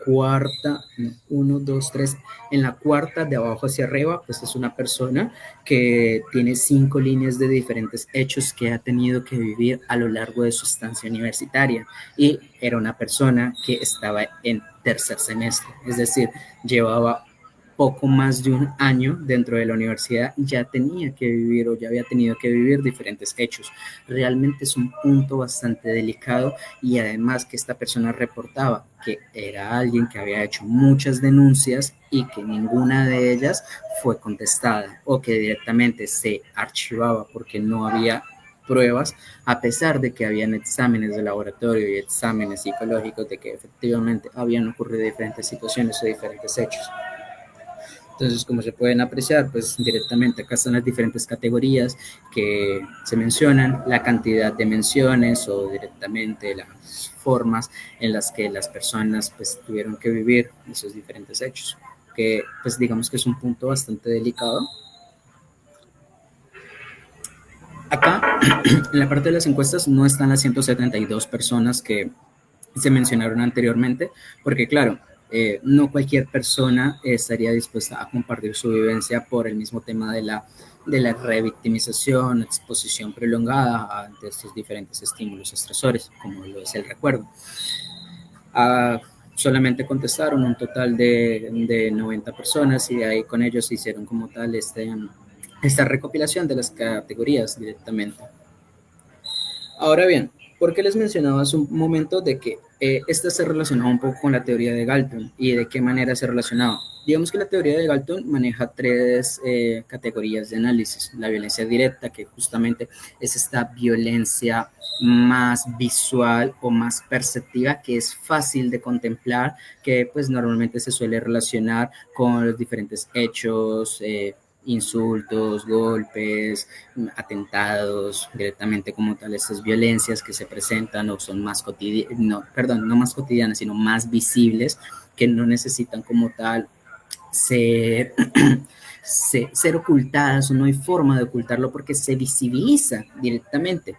cuarta, uno, dos, tres, en la cuarta de abajo hacia arriba, pues es una persona que tiene 5 líneas de diferentes hechos que ha tenido que vivir a lo largo de su estancia universitaria. Y era una persona que estaba en tercer semestre, es decir, llevaba poco más de un año dentro de la universidad, ya tenía que vivir o ya había tenido que vivir diferentes hechos. Realmente es un punto bastante delicado, y además que esta persona reportaba que era alguien que había hecho muchas denuncias y que ninguna de ellas fue contestada, o que directamente se archivaba porque no había pruebas, a pesar de que habían exámenes de laboratorio y exámenes psicológicos de que efectivamente habían ocurrido diferentes situaciones o diferentes hechos. Entonces, como se pueden apreciar, pues directamente acá están las diferentes categorías que se mencionan, la cantidad de menciones o directamente las formas en las que las personas pues tuvieron que vivir esos diferentes hechos, que pues digamos que es un punto bastante delicado. Acá, en la parte de las encuestas, no están las 172 personas que se mencionaron anteriormente, porque claro, no cualquier persona estaría dispuesta a compartir su vivencia por el mismo tema de la revictimización, exposición prolongada ante estos diferentes estímulos estresores, como lo es el recuerdo. Ah, solamente contestaron un total de 90 personas, y de ahí con ellos se hicieron como tal esta recopilación de las categorías directamente. Ahora bien, ¿por qué les mencionaba hace un momento de que esta se relacionaba un poco con la teoría de Galton y de qué manera se relacionaba? Digamos que la teoría de Galton maneja tres categorías de análisis. La violencia directa, que justamente es esta violencia más visual o más perceptiva, que es fácil de contemplar, que pues normalmente se suele relacionar con los diferentes hechos, insultos, golpes, atentados, directamente como tal, estas violencias que se presentan o son más cotidianas, no, perdón, no más cotidianas, sino más visibles, que no necesitan como tal ser, ser ocultadas, o no hay forma de ocultarlo porque se visibiliza directamente.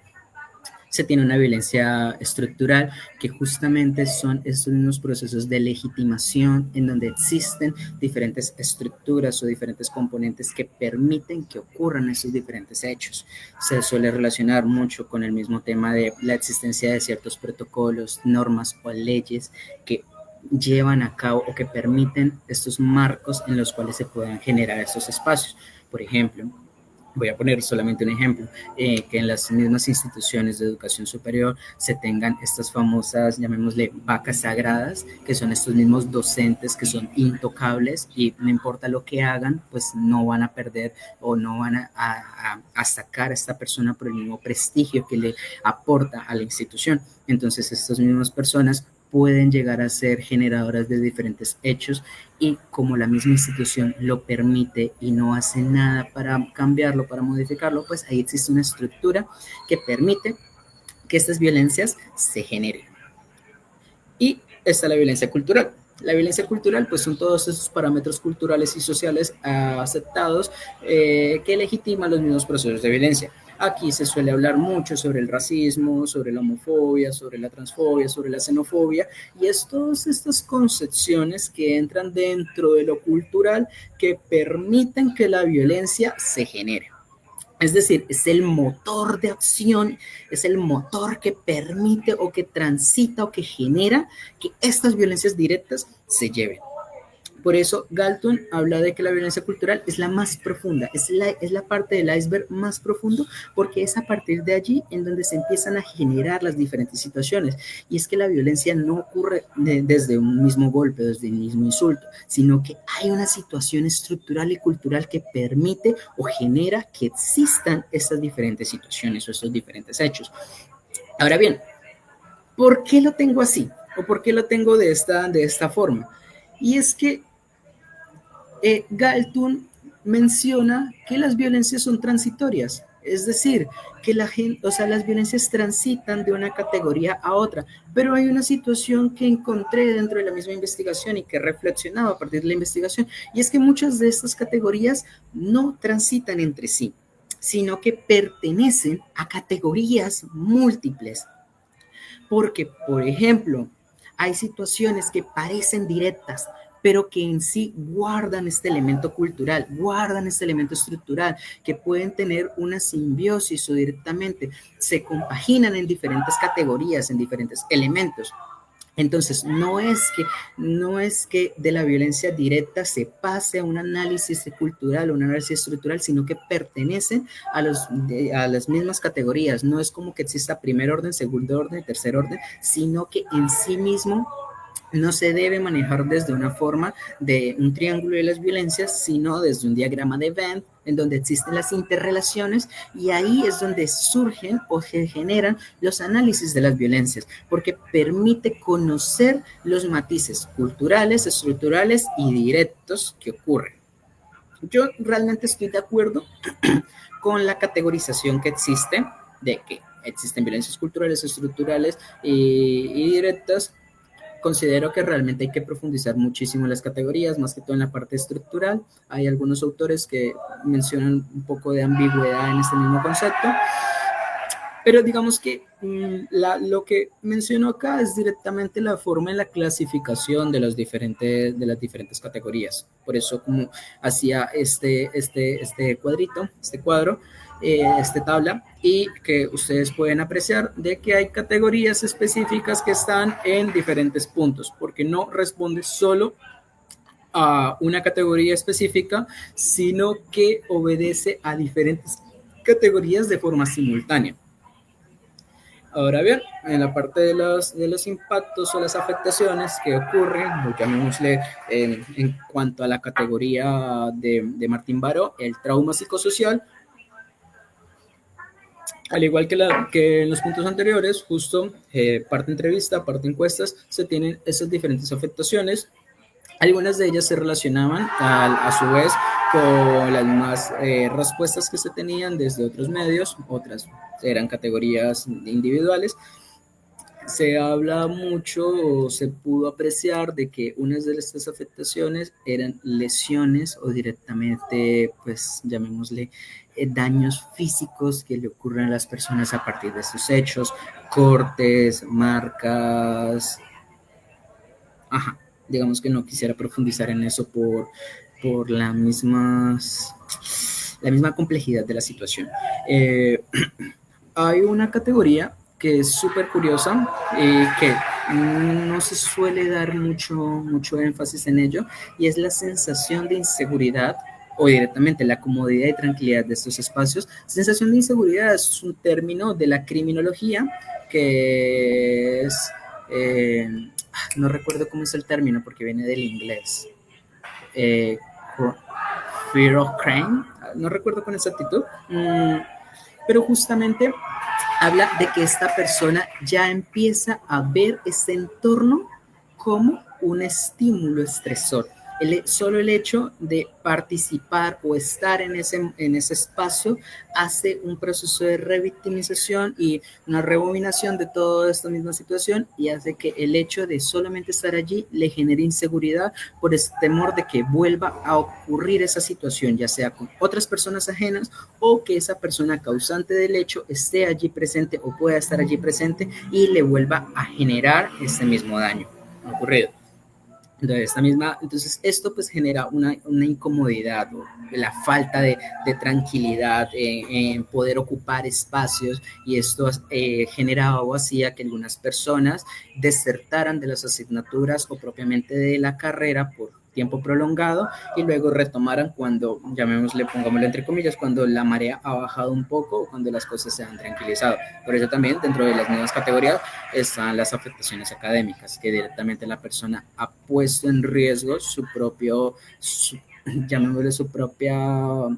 Se tiene una violencia estructural, que justamente son estos mismos procesos de legitimación en donde existen diferentes estructuras o diferentes componentes que permiten que ocurran esos diferentes hechos. Se suele relacionar mucho con el mismo tema de la existencia de ciertos protocolos, normas o leyes que llevan a cabo o que permiten estos marcos en los cuales se puedan generar esos espacios. Por ejemplo, voy a poner solamente un ejemplo, que en las mismas instituciones de educación superior se tengan estas famosas, llamémosle, vacas sagradas, que son estos mismos docentes que son intocables, y no importa lo que hagan, pues no van a perder o no van a sacar a esta persona por el mismo prestigio que le aporta a la institución. Entonces, estas mismas personas pueden llegar a ser generadoras de diferentes hechos, y como la misma institución lo permite y no hace nada para cambiarlo, para modificarlo, pues ahí existe una estructura que permite que estas violencias se generen. Y está la violencia cultural. La violencia cultural, pues son todos esos parámetros culturales y sociales aceptados, que legitiman los mismos procesos de violencia. Aquí se suele hablar mucho sobre el racismo, sobre la homofobia, sobre la transfobia, sobre la xenofobia, y es todas estas concepciones que entran dentro de lo cultural que permiten que la violencia se genere. Es decir, es el motor de acción, es el motor que permite o que transita o que genera que estas violencias directas se lleven. Por eso Galton habla de que la violencia cultural es la más profunda, es la parte del iceberg más profundo, porque es a partir de allí en donde se empiezan a generar las diferentes situaciones. Y es que la violencia no ocurre desde un mismo golpe, desde un mismo insulto, sino que hay una situación estructural y cultural que permite o genera que existan estas diferentes situaciones o estos diferentes hechos. Ahora bien, ¿por qué lo tengo así? ¿O por qué lo tengo de esta forma? Y es que Galton menciona que las violencias son transitorias, es decir, que la gente, o sea, las violencias transitan de una categoría a otra, pero hay una situación que encontré dentro de la misma investigación y que he reflexionado a partir de la investigación, y es que muchas de estas categorías no transitan entre sí, sino que pertenecen a categorías múltiples. Porque, por ejemplo, Hay situaciones que parecen directas, pero que en sí guardan este elemento cultural, guardan este elemento estructural, que pueden tener una simbiosis o directamente se compaginan en diferentes categorías, en diferentes elementos. Entonces, no es que de la violencia directa se pase a un análisis cultural o un análisis estructural, sino que pertenecen a las mismas categorías. No es como que exista primer orden, segundo orden, tercer orden, sino que en sí mismo no se debe manejar desde una forma de un triángulo de las violencias, sino desde un diagrama de Venn, en donde existen las interrelaciones, y ahí es donde surgen o se generan los análisis de las violencias, porque permite conocer los matices culturales, estructurales y directos que ocurren. Yo realmente estoy de acuerdo con la categorización que existe de que existen violencias culturales, estructurales y directas. Considero que realmente hay que profundizar muchísimo en las categorías, más que todo en la parte estructural. Hay algunos autores que mencionan un poco de ambigüedad en este mismo concepto, pero digamos que lo que menciono acá es directamente la forma en la clasificación de las diferentes categorías. Por eso como hacía este cuadrito, este cuadro, esta tabla, y que ustedes pueden apreciar de que hay categorías específicas que están en diferentes puntos, porque no responde solo a una categoría específica, sino que obedece a diferentes categorías de forma simultánea. Ahora bien, en la parte de los impactos o las afectaciones que ocurren, llamémosle en cuanto a la categoría de Martín Baró, el trauma psicosocial, al igual que en los puntos anteriores, justo parte entrevista, parte encuestas, se tienen esas diferentes afectaciones. Algunas de ellas se relacionaban a su vez con las mismas respuestas que se tenían desde otros medios, otras eran categorías individuales. Se habla mucho o se pudo apreciar de que unas de estas afectaciones eran lesiones o directamente, pues llamémosle, daños físicos que le ocurren a las personas a partir de estos hechos, cortes, marcas. Ajá, digamos que no quisiera profundizar en eso por la misma complejidad de la situación. Hay una categoría que es súper curiosa y que no se suele dar mucho énfasis en ello, y es la sensación de inseguridad o directamente la comodidad y tranquilidad de estos espacios. Sensación de inseguridad es un término de la criminología que es, eh, no recuerdo cómo es el término porque viene del inglés, eh, fear of crime, no recuerdo con exactitud, pero justamente habla de que esta persona ya empieza a ver este entorno como un estímulo estresor. Solo el hecho de participar o estar en ese espacio hace un proceso de revictimización y una rebobinación de toda esta misma situación, y hace que el hecho de solamente estar allí le genere inseguridad por ese temor de que vuelva a ocurrir esa situación, ya sea con otras personas ajenas o que esa persona causante del hecho esté allí presente o pueda estar allí presente y le vuelva a generar ese mismo daño ocurrido. Entonces esto pues genera una incomodidad o la falta de tranquilidad en poder ocupar espacios, y esto generaba o hacía que algunas personas desertaran de las asignaturas o propiamente de la carrera por tiempo prolongado, y luego retomaran cuando, llamémosle, pongámosle entre comillas, cuando la marea ha bajado un poco o cuando las cosas se han tranquilizado. Por eso también dentro de las mismas categorías están las afectaciones académicas, que directamente la persona ha puesto en riesgo llamémosle su propio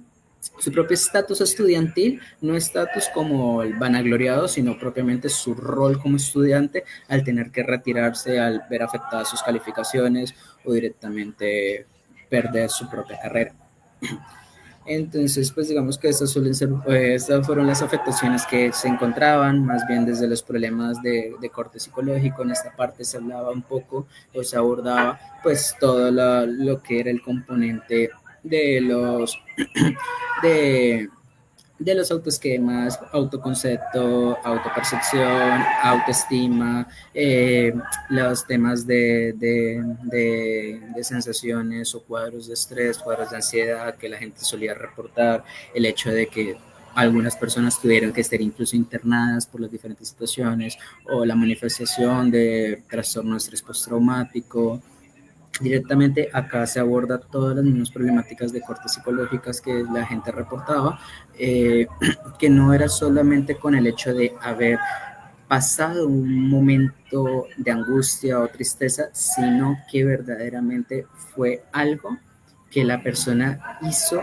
estatus estudiantil, no estatus como el vanagloriado, sino propiamente su rol como estudiante al tener que retirarse, al ver afectadas sus calificaciones o directamente perder su propia carrera. Entonces, pues digamos que estas fueron las afectaciones que se encontraban, más bien desde los problemas de corte psicológico. En esta parte se hablaba un poco o se abordaba pues todo lo que era el componente de los de de los autoesquemas, autoconcepto, autopercepción, autoestima, los temas de sensaciones o cuadros de estrés, cuadros de ansiedad que la gente solía reportar, el hecho de que algunas personas tuvieron que estar incluso internadas por las diferentes situaciones, o la manifestación de trastorno de estrés postraumático. Directamente acá se aborda todas las mismas problemáticas de corte psicológicas que la gente reportaba, eh, que no era solamente con el hecho de haber pasado un momento de angustia o tristeza, sino que verdaderamente fue algo que la persona hizo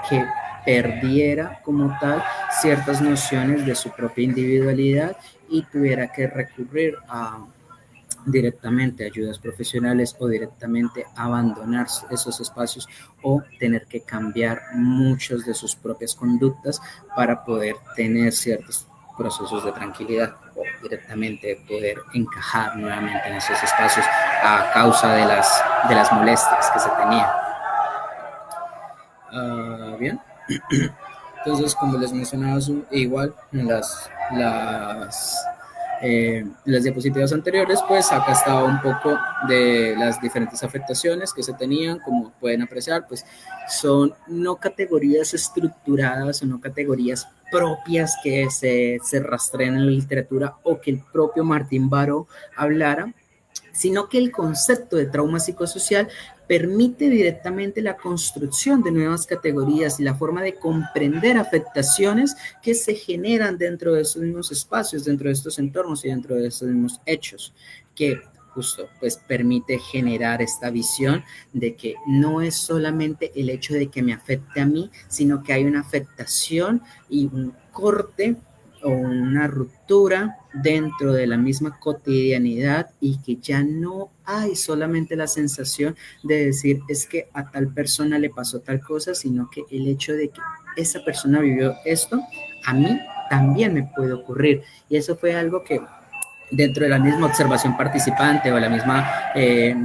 que perdiera como tal ciertas nociones de su propia individualidad y tuviera que recurrir a directamente ayudas profesionales o directamente abandonar esos espacios o tener que cambiar muchas de sus propias conductas para poder tener ciertos procesos de tranquilidad o directamente poder encajar nuevamente en esos espacios a causa de las molestias que se tenían. Bien, entonces como les mencionaba, igual en las diapositivas anteriores, pues acá estaba un poco de las diferentes afectaciones que se tenían. Como pueden apreciar, pues son no categorías estructuradas o no categorías propias que se rastrean en la literatura o que el propio Martín Baró hablara, sino que el concepto de trauma psicosocial permite directamente la construcción de nuevas categorías y la forma de comprender afectaciones que se generan dentro de esos mismos espacios, dentro de estos entornos y dentro de estos mismos hechos, que justo pues permite generar esta visión de que no es solamente el hecho de que me afecte a mí, sino que hay una afectación y un corte o una ruptura dentro de la misma cotidianidad, y que ya no hay solamente la sensación de decir es que a tal persona le pasó tal cosa, sino que el hecho de que esa persona vivió esto, a mí también me puede ocurrir. Y eso fue algo que dentro de la misma observación participante o la misma,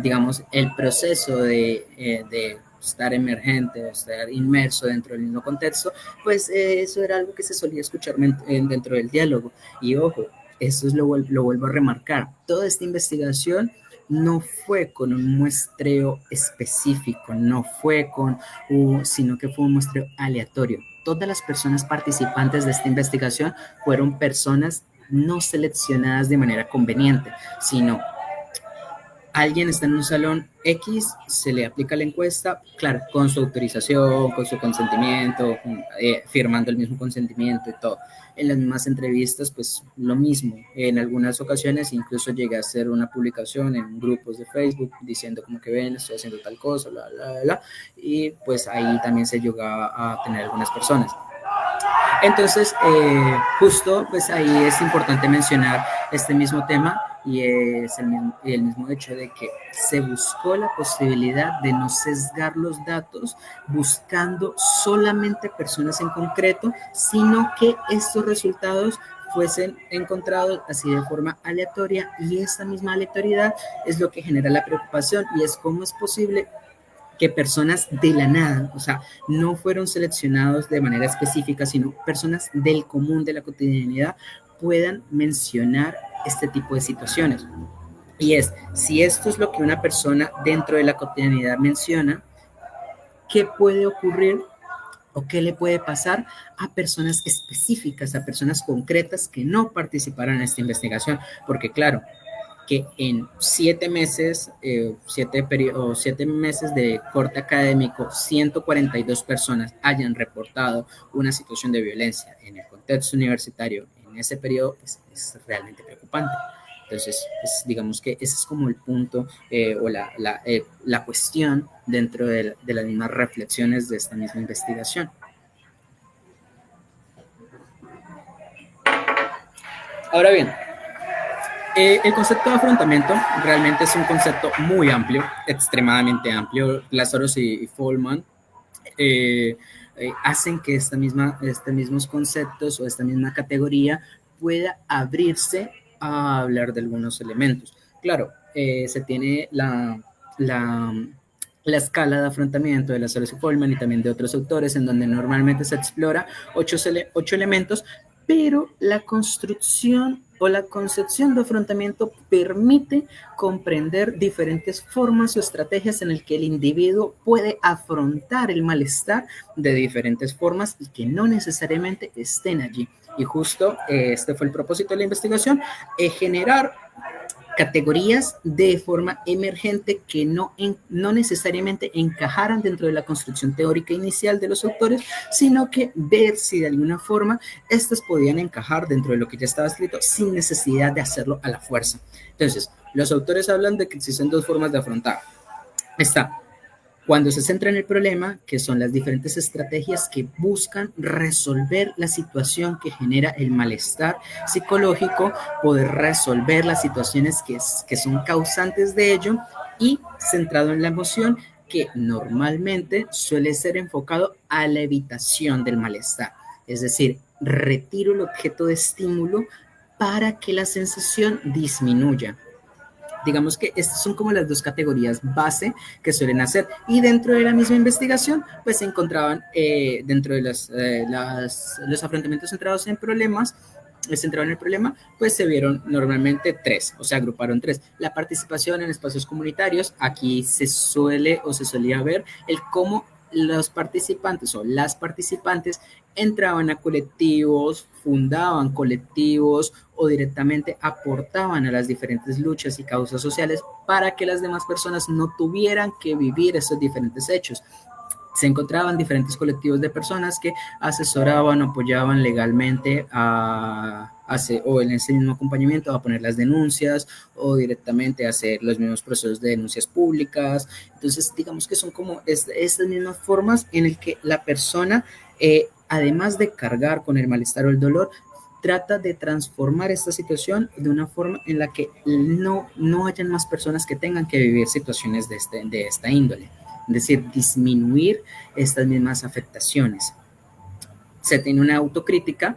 digamos, el proceso de estar emergente o estar inmerso dentro del mismo contexto, pues eso era algo que se solía escuchar dentro del diálogo. Y ojo, eso es lo vuelvo a remarcar, toda esta investigación no fue con un muestreo específico, no fue sino que fue un muestreo aleatorio. Todas las personas participantes de esta investigación fueron personas no seleccionadas de manera conveniente, sino alguien está en un salón X, se le aplica la encuesta, claro, con su autorización, con su consentimiento, firmando el mismo consentimiento y todo. En las mismas entrevistas, pues lo mismo. En algunas ocasiones incluso llegué a hacer una publicación en grupos de Facebook diciendo como que ven, estoy haciendo tal cosa, bla, bla, bla, y pues ahí también se llegaba a tener algunas personas. Entonces, justo pues ahí es importante mencionar este mismo tema, y es el mismo hecho de que se buscó la posibilidad de no sesgar los datos buscando solamente personas en concreto, sino que estos resultados fuesen encontrados así de forma aleatoria, y esta misma aleatoriedad es lo que genera la preocupación, y es cómo es posible que personas de la nada, o sea, no fueron seleccionados de manera específica, sino personas del común de la cotidianidad puedan mencionar este tipo de situaciones. Y es, si esto es lo que una persona dentro de la cotidianidad menciona, ¿qué puede ocurrir o qué le puede pasar a personas específicas, a personas concretas que no participaron en esta investigación? Porque claro, que en 7 meses, 7 meses de corte académico, 142 personas hayan reportado una situación de violencia en el contexto universitario en ese periodo, pues, es realmente preocupante. Entonces, pues, digamos que ese es como el punto, o la cuestión dentro de las mismas reflexiones de esta misma investigación. Ahora bien, el concepto de afrontamiento realmente es un concepto muy amplio, extremadamente amplio. Lazarus y Follman eh, hacen que estos mismos conceptos o esta misma categoría pueda abrirse a hablar de algunos elementos. Claro, se tiene la la escala de afrontamiento de la Cersei Coleman y también de otros autores, en donde normalmente se explora ocho elementos, pero la construcción o la concepción de afrontamiento permite comprender diferentes formas o estrategias en las que el individuo puede afrontar el malestar de diferentes formas y que no necesariamente estén allí. Y justo este fue el propósito de la investigación, generar categorías de forma emergente que no necesariamente encajaran dentro de la construcción teórica inicial de los autores, sino que ver si de alguna forma estas podían encajar dentro de lo que ya estaba escrito sin necesidad de hacerlo a la fuerza. Entonces, los autores hablan de que existen dos formas de afrontar. Está cuando se centra en el problema, que son las diferentes estrategias que buscan resolver la situación que genera el malestar psicológico, poder resolver las situaciones que son causantes de ello, y centrado en la emoción, que normalmente suele ser enfocado a la evitación del malestar. Es decir, retiro el objeto de estímulo para que la sensación disminuya. Digamos que estas son como las dos categorías base que suelen hacer, y dentro de la misma investigación pues se encontraban dentro de los afrontamientos centrados en problemas, centrado en el problema, pues se vieron normalmente tres, o sea, agruparon tres. La participación en espacios comunitarios, aquí se solía ver el cómo los participantes o las participantes entraban a colectivos, fundaban colectivos o directamente aportaban a las diferentes luchas y causas sociales para que las demás personas no tuvieran que vivir esos diferentes hechos. Se encontraban diferentes colectivos de personas que asesoraban o apoyaban legalmente o en ese mismo acompañamiento a poner las denuncias o directamente a hacer los mismos procesos de denuncias públicas. Entonces, digamos que son como estas mismas formas en el que la persona, además de cargar con el malestar o el dolor, trata de transformar esta situación de una forma en la que no hayan más personas que tengan que vivir situaciones de esta índole. Es decir, disminuir estas mismas afectaciones. Se tiene una autocrítica.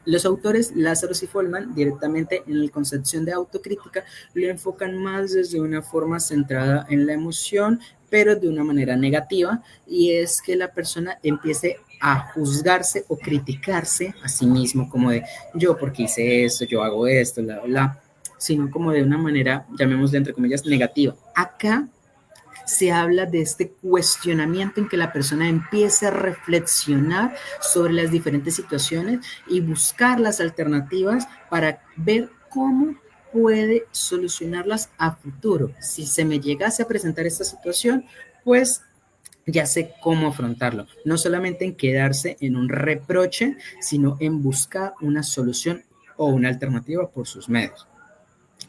Los autores, Lázaro y Folman, directamente en la concepción de autocrítica, lo enfocan más desde una forma centrada en la emoción, pero de una manera negativa, y es que la persona empiece a juzgarse o criticarse a sí mismo, como de yo porque hice esto, yo hago esto, bla, bla, sino como de una manera, llamémosle entre comillas, negativa. Acá se habla de este cuestionamiento en que la persona empiece a reflexionar sobre las diferentes situaciones y buscar las alternativas para ver cómo puede solucionarlas a futuro. Si se me llegase a presentar esta situación, pues ya sé cómo afrontarlo. No solamente en quedarse en un reproche, sino en buscar una solución o una alternativa por sus medios.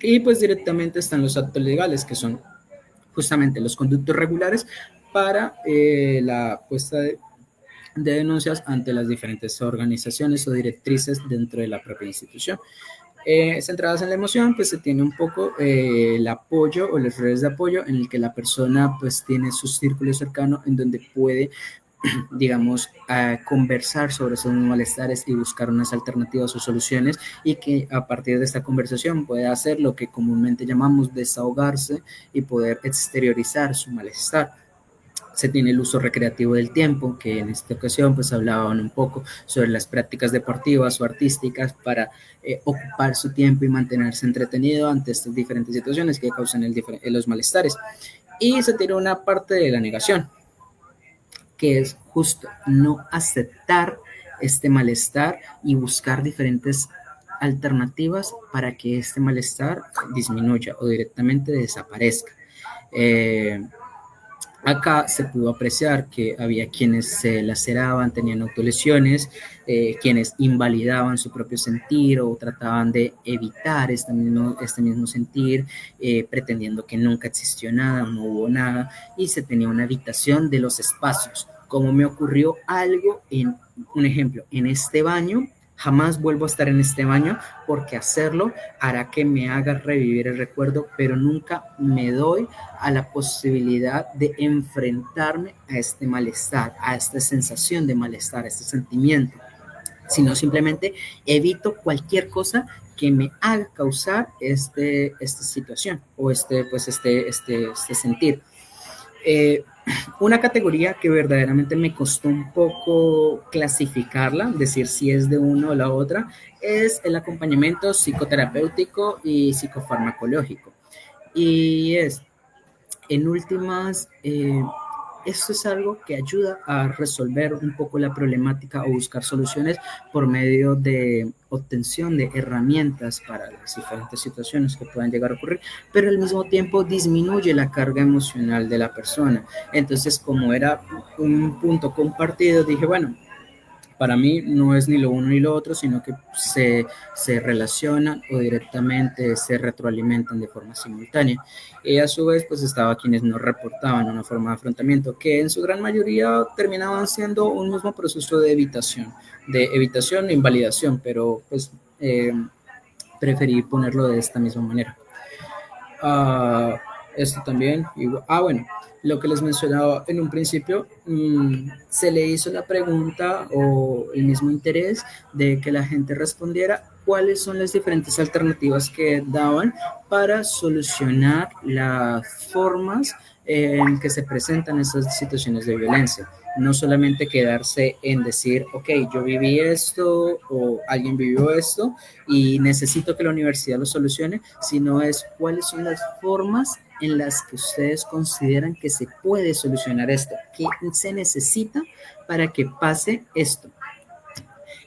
Y pues directamente están los actos legales, que son justamente los conductos regulares para la puesta de denuncias ante las diferentes organizaciones o directrices dentro de la propia institución. Centradas en la emoción, pues se tiene un poco el apoyo o las redes de apoyo en el que la persona pues tiene su círculo cercano en donde puede, digamos, conversar sobre esos malestares y buscar unas alternativas o soluciones, y que a partir de esta conversación pueda hacer lo que comúnmente llamamos desahogarse y poder exteriorizar su malestar. Se tiene el uso recreativo del tiempo, que en esta ocasión pues hablaban un poco sobre las prácticas deportivas o artísticas para ocupar su tiempo y mantenerse entretenido ante estas diferentes situaciones que causan los malestares. Y se tiene una parte de la negación, que es justo no aceptar este malestar y buscar diferentes alternativas para que este malestar disminuya o directamente desaparezca. Acá se pudo apreciar que había quienes se laceraban, tenían autolesiones, quienes invalidaban su propio sentir o trataban de evitar este mismo sentir, pretendiendo que nunca existió nada o no hubo nada, y se tenía una evitación de los espacios. Como me ocurrió algo un ejemplo, en este baño, jamás vuelvo a estar en este baño porque hacerlo hará que me haga revivir el recuerdo, pero nunca me doy a la posibilidad de enfrentarme a este malestar, a esta sensación de malestar, a este sentimiento, sino simplemente evito cualquier cosa que me haga causar esta situación o este sentir. Eh, una categoría que verdaderamente me costó un poco clasificarla, decir si es de una o la otra, es el acompañamiento psicoterapéutico y psicofarmacológico. Y es, en últimas, esto es algo que ayuda a resolver un poco la problemática o buscar soluciones por medio de obtención de herramientas para las diferentes situaciones que puedan llegar a ocurrir, pero al mismo tiempo disminuye la carga emocional de la persona. Entonces, como era un punto compartido, dije, bueno, para mí no es ni lo uno ni lo otro, sino que se relacionan o directamente se retroalimentan de forma simultánea. Y a su vez, pues estaba quienes no reportaban una forma de afrontamiento, que en su gran mayoría terminaban siendo un mismo proceso de evitación e invalidación, pero pues preferí ponerlo de esta misma manera. Uh, esto también, bueno, lo que les mencionaba en un principio, se le hizo la pregunta o el mismo interés de que la gente respondiera cuáles son las diferentes alternativas que daban para solucionar las formas en que se presentan estas situaciones de violencia. No solamente quedarse en decir, ok, yo viví esto o alguien vivió esto y necesito que la universidad lo solucione, sino es cuáles son las formas en las que ustedes consideran que se puede solucionar esto, qué se necesita para que pase esto.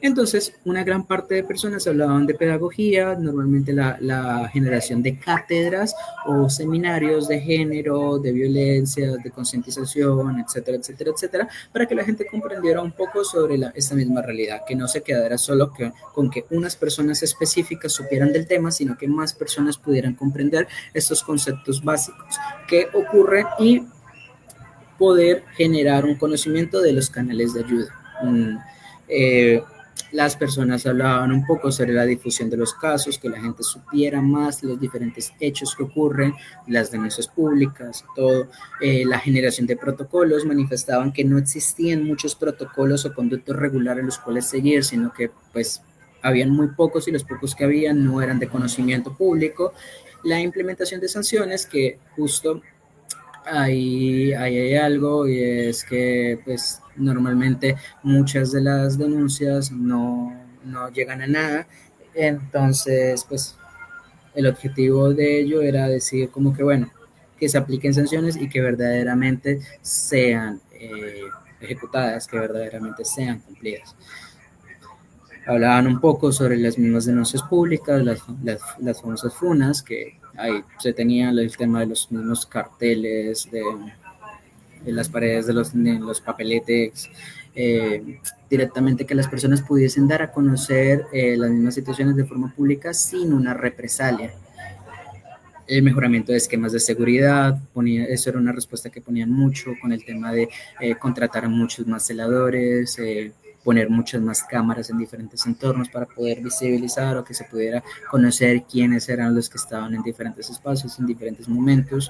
Entonces, una gran parte de personas hablaban de pedagogía, normalmente la generación de cátedras o seminarios de género, de violencia, de concientización, etcétera, etcétera, etcétera, para que la gente comprendiera un poco sobre esta misma realidad, que no se quedara solo con que unas personas específicas supieran del tema, sino que más personas pudieran comprender estos conceptos básicos que ocurren y poder generar un conocimiento de los canales de ayuda. Las personas hablaban un poco sobre la difusión de los casos, que la gente supiera más los diferentes hechos que ocurren, las denuncias públicas, todo, la generación de protocolos. Manifestaban que no existían muchos protocolos o conductos regulares los cuales seguir, sino que pues habían muy pocos y los pocos que habían no eran de conocimiento público. La implementación de sanciones, que justo ahí hay algo, y es que pues normalmente muchas de las denuncias no llegan a nada. Entonces pues el objetivo de ello era decir como que bueno, que se apliquen sanciones y que verdaderamente sean ejecutadas, que verdaderamente sean cumplidas. Hablaban un poco sobre las mismas denuncias públicas, las famosas funas, que ahí se tenía el tema de los mismos carteles, de las paredes de los papeletes, directamente que las personas pudiesen dar a conocer las mismas situaciones de forma pública sin una represalia. El mejoramiento de esquemas de seguridad, eso era una respuesta que ponían mucho con el tema de contratar a muchos más celadores, poner muchas más cámaras en diferentes entornos para poder visibilizar o que se pudiera conocer quiénes eran los que estaban en diferentes espacios, en diferentes momentos.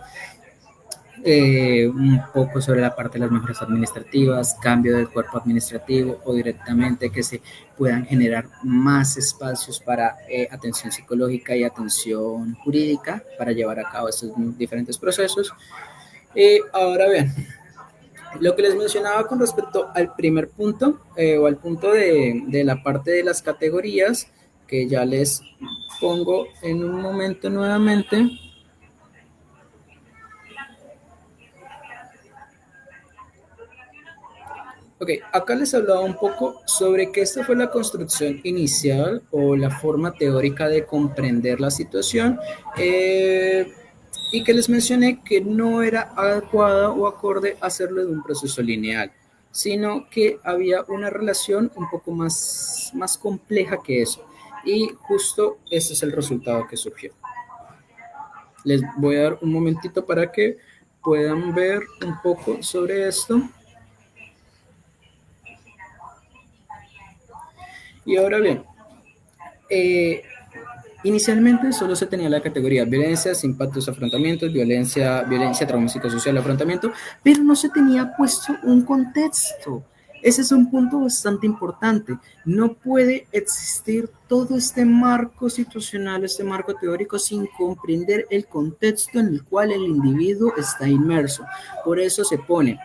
Un poco sobre la parte de las mejoras administrativas, cambio del cuerpo administrativo o directamente que se puedan generar más espacios para atención psicológica y atención jurídica para llevar a cabo estos diferentes procesos. Ahora bien, lo que les mencionaba con respecto al primer punto o al punto de la parte de las categorías, que ya les pongo en un momento nuevamente. Ok, acá les hablaba un poco sobre que esta fue la construcción inicial o la forma teórica de comprender la situación, y que les mencioné que no era adecuada o acorde hacerlo de un proceso lineal, sino que había una relación un poco más compleja que eso. Y justo ese es el resultado que surgió. Les voy a dar un momentito para que puedan ver un poco sobre esto. Y ahora bien, inicialmente solo se tenía la categoría violencias, impactos, afrontamientos, violencia, trauma psicosocial, afrontamiento, pero no se tenía puesto un contexto. Ese es un punto bastante importante. No puede existir todo este marco situacional, este marco teórico, sin comprender el contexto en el cual el individuo está inmerso. Por eso se pone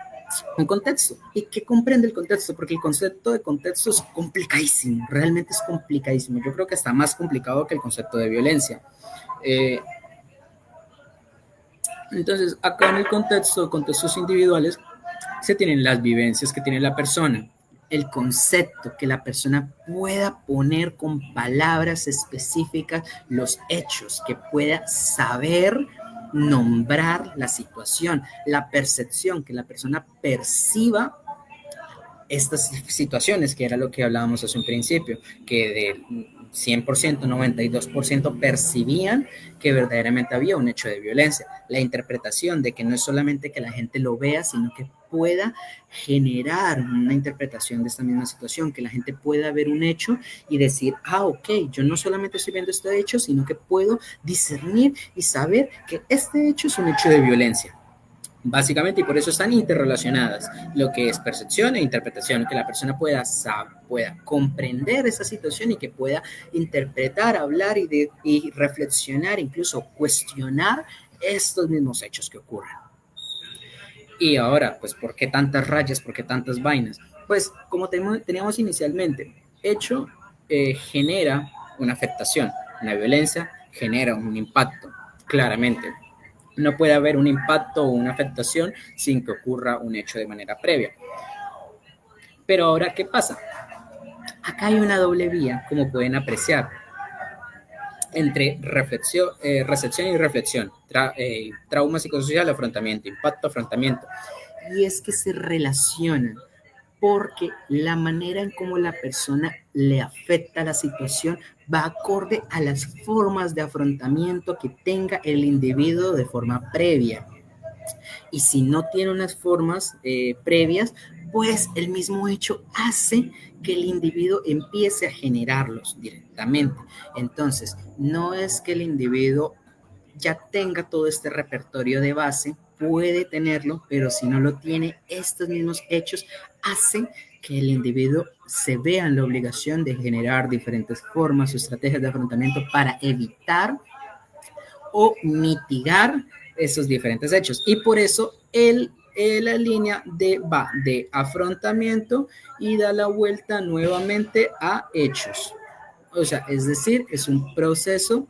un contexto. ¿Y qué comprende el contexto? Porque el concepto de contexto es complicadísimo, realmente es complicadísimo. Yo creo que está más complicado que el concepto de violencia. Eh, entonces, acá en el contexto, contextos individuales, se tienen las vivencias que tiene la persona, el concepto que la persona pueda poner con palabras específicas, los hechos, que pueda saber nombrar la situación, la percepción, que la persona perciba estas situaciones, que era lo que hablábamos hace un principio, que de 100%, 92% percibían que verdaderamente había un hecho de violencia. La interpretación de que no es solamente que la gente lo vea, sino que pueda generar una interpretación de esta misma situación, que la gente pueda ver un hecho y decir, ah, ok, yo no solamente estoy viendo este hecho, sino que puedo discernir y saber que este hecho es un hecho de violencia. Básicamente, y por eso están interrelacionadas, lo que es percepción e interpretación, que la persona pueda comprender esa situación y que pueda interpretar, hablar y reflexionar, incluso cuestionar estos mismos hechos que ocurren. Y ahora, pues, ¿por qué tantas rayas? ¿Por qué tantas vainas? Pues, como teníamos inicialmente, hecho genera una afectación, una violencia genera un impacto, claramente. No puede haber un impacto o una afectación sin que ocurra un hecho de manera previa. Pero ahora, ¿qué pasa? Acá hay una doble vía, como pueden apreciar, entre recepción y reflexión, trauma psicosocial, afrontamiento, impacto, afrontamiento. Y es que se relacionan porque la manera en cómo la persona le afecta la situación va acorde a las formas de afrontamiento que tenga el individuo de forma previa. Y si no tiene unas formas previas, pues el mismo hecho hace que el individuo empiece a generarlos directamente. Entonces, no es que el individuo ya tenga todo este repertorio de base, puede tenerlo, pero si no lo tiene, estos mismos hechos hacen que el individuo se vea en la obligación de generar diferentes formas o estrategias de afrontamiento para evitar o mitigar esos diferentes hechos. Y por eso la línea va de afrontamiento y da la vuelta nuevamente a hechos. O sea, es decir, es un proceso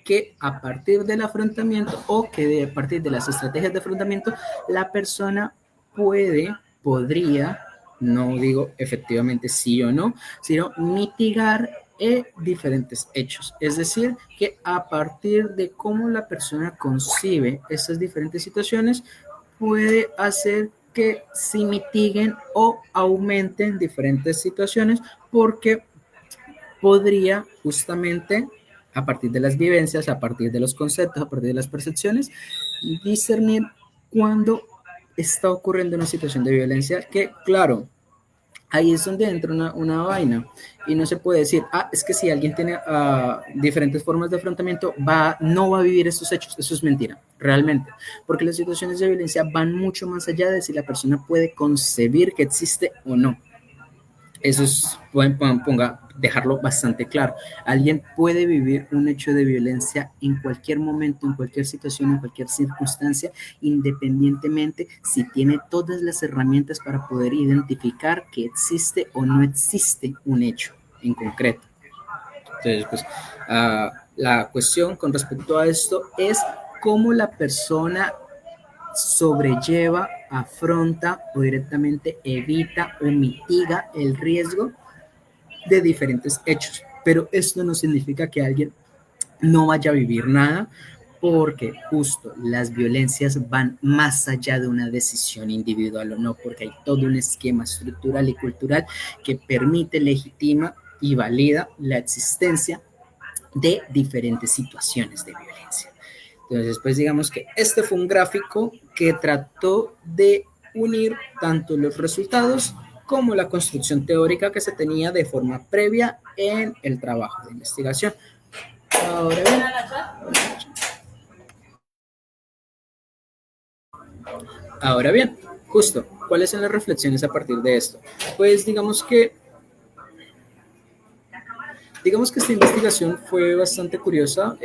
que a partir del afrontamiento o que a partir de las estrategias de afrontamiento, la persona podría, no digo efectivamente sí o no, sino mitigar diferentes hechos. Es decir, que a partir de cómo la persona concibe esas diferentes situaciones, puede hacer que se mitiguen o aumenten diferentes situaciones porque podría justamente a partir de las vivencias, a partir de los conceptos, a partir de las percepciones, discernir cuándo está ocurriendo una situación de violencia que, claro, ahí es donde entra una vaina y no se puede decir, ah, es que si alguien tiene diferentes formas de afrontamiento, no va a vivir estos hechos. Eso es mentira, realmente, porque las situaciones de violencia van mucho más allá de si la persona puede concebir que existe o no. Eso es, dejarlo bastante claro. Alguien puede vivir un hecho de violencia en cualquier momento, en cualquier situación, en cualquier circunstancia, independientemente si tiene todas las herramientas para poder identificar que existe o no existe un hecho en concreto. Entonces, pues, la cuestión con respecto a esto es cómo la persona sobrelleva, afronta o directamente evita o mitiga el riesgo de diferentes hechos. Pero esto no significa que alguien no vaya a vivir nada, porque justo las violencias van más allá de una decisión individual o no, porque hay todo un esquema estructural y cultural que permite, legitima y valida la existencia de diferentes situaciones de violencia. Entonces, pues digamos que este fue un gráfico que trató de unir tanto los resultados como la construcción teórica que se tenía de forma previa en el trabajo de investigación. Ahora bien, ahora bien, justo, ¿cuáles son las reflexiones a partir de esto? Pues digamos que esta investigación fue bastante curiosa,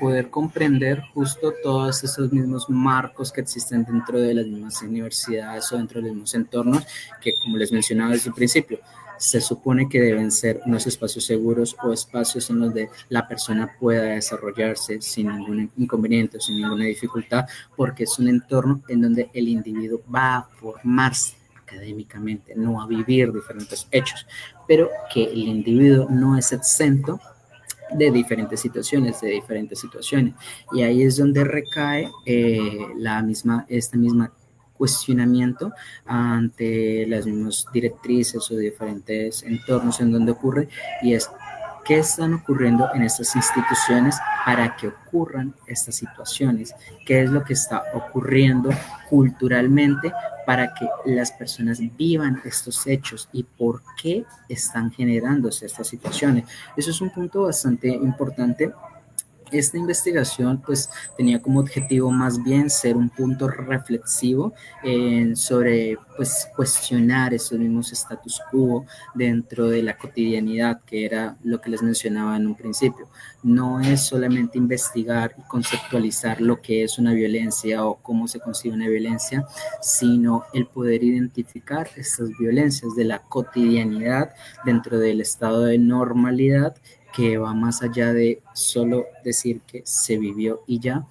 poder comprender justo todos esos mismos marcos que existen dentro de las mismas universidades o dentro de los mismos entornos que, como les mencionaba desde el principio, se supone que deben ser unos espacios seguros o espacios en donde la persona pueda desarrollarse sin ningún inconveniente, sin ninguna dificultad, porque es un entorno en donde el individuo va a formarse académicamente, no a vivir diferentes hechos, pero que el individuo no es exento de diferentes situaciones. Y ahí es donde recae esta misma cuestionamiento ante las mismas directrices o diferentes entornos en donde ocurre, y es qué están ocurriendo en estas instituciones para que ocurran estas situaciones, qué es lo que está ocurriendo culturalmente para que las personas vivan estos hechos y por qué están generándose estas situaciones. Eso es un punto bastante importante. Esta investigación pues tenía como objetivo más bien ser un punto reflexivo sobre pues cuestionar esos mismos status quo dentro de la cotidianidad, que era lo que les mencionaba en un principio. No es solamente investigar y conceptualizar lo que es una violencia o cómo se concibe una violencia, sino el poder identificar estas violencias de la cotidianidad dentro del estado de normalidad, que va más allá de solo decir que se vivió y ya,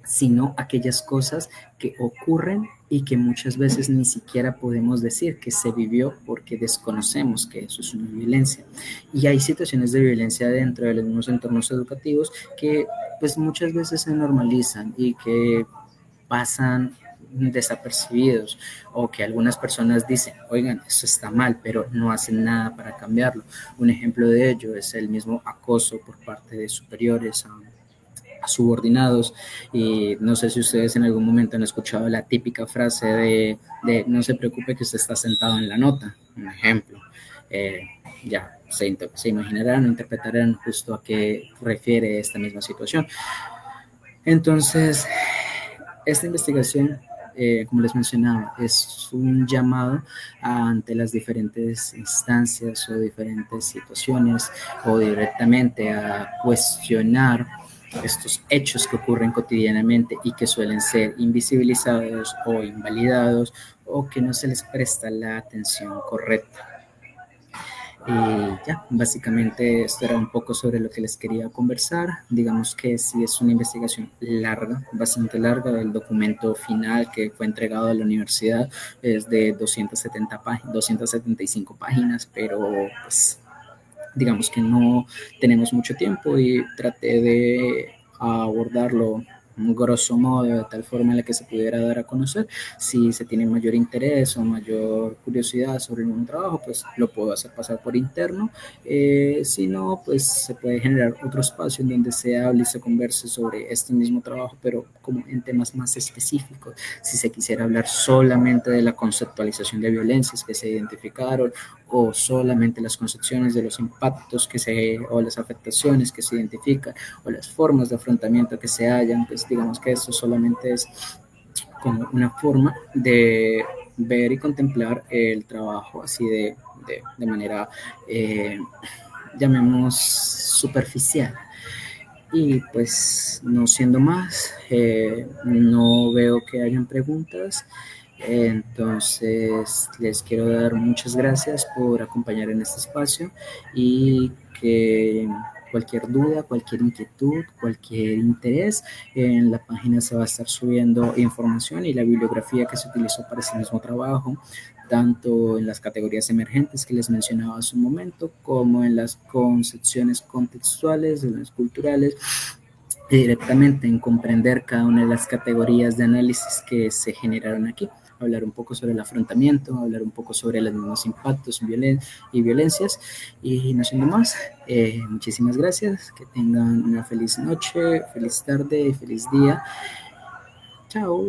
sino aquellas cosas que ocurren y que muchas veces ni siquiera podemos decir que se vivió porque desconocemos que eso es una violencia. Y hay situaciones de violencia dentro de los mismos entornos educativos que pues muchas veces se normalizan y que pasan desapercibidos, o que algunas personas dicen, oigan, eso está mal, pero no hacen nada para cambiarlo. Un ejemplo de ello es el mismo acoso por parte de superiores a subordinados, y no sé si ustedes en algún momento han escuchado la típica frase de no se preocupe que usted está sentado en la nota, un ejemplo. Eh, ya se imaginarán o interpretarán justo a qué refiere esta misma situación. Entonces, esta investigación, como les mencionaba, es un llamado ante las diferentes instancias o diferentes situaciones, o directamente a cuestionar estos hechos que ocurren cotidianamente y que suelen ser invisibilizados o invalidados, o que no se les presta la atención correcta. Y ya, básicamente esto era un poco sobre lo que les quería conversar. Digamos que sí es una investigación larga, bastante larga. El documento final que fue entregado a la universidad es de 275 páginas, pero pues digamos que no tenemos mucho tiempo y traté de abordarlo grosso modo, de tal forma en la que se pudiera dar a conocer. Si se tiene mayor interés o mayor curiosidad sobre un trabajo, pues lo puedo hacer pasar por interno. Si no, pues se puede generar otro espacio en donde se hable y se converse sobre este mismo trabajo, pero como en temas más específicos. Si se quisiera hablar solamente de la conceptualización de violencias que se identificaron, o solamente las concepciones de los impactos o las afectaciones que se identifican, o las formas de afrontamiento que se hallan, pues digamos que esto solamente es como una forma de ver y contemplar el trabajo así de manera, llamemos, superficial. Y pues no siendo más, no veo que hayan preguntas. Entonces les quiero dar muchas gracias por acompañar en este espacio, y que cualquier duda, cualquier inquietud, cualquier interés, en la página se va a estar subiendo información y la bibliografía que se utilizó para ese mismo trabajo, tanto en las categorías emergentes que les mencionaba hace un momento, como en las concepciones contextuales, en las culturales, y directamente en comprender cada una de las categorías de análisis que se generaron aquí. Hablar un poco sobre el afrontamiento, hablar un poco sobre los mismos impactos y violencias. Y no siendo más, muchísimas gracias, que tengan una feliz noche, feliz tarde, feliz día. Chao.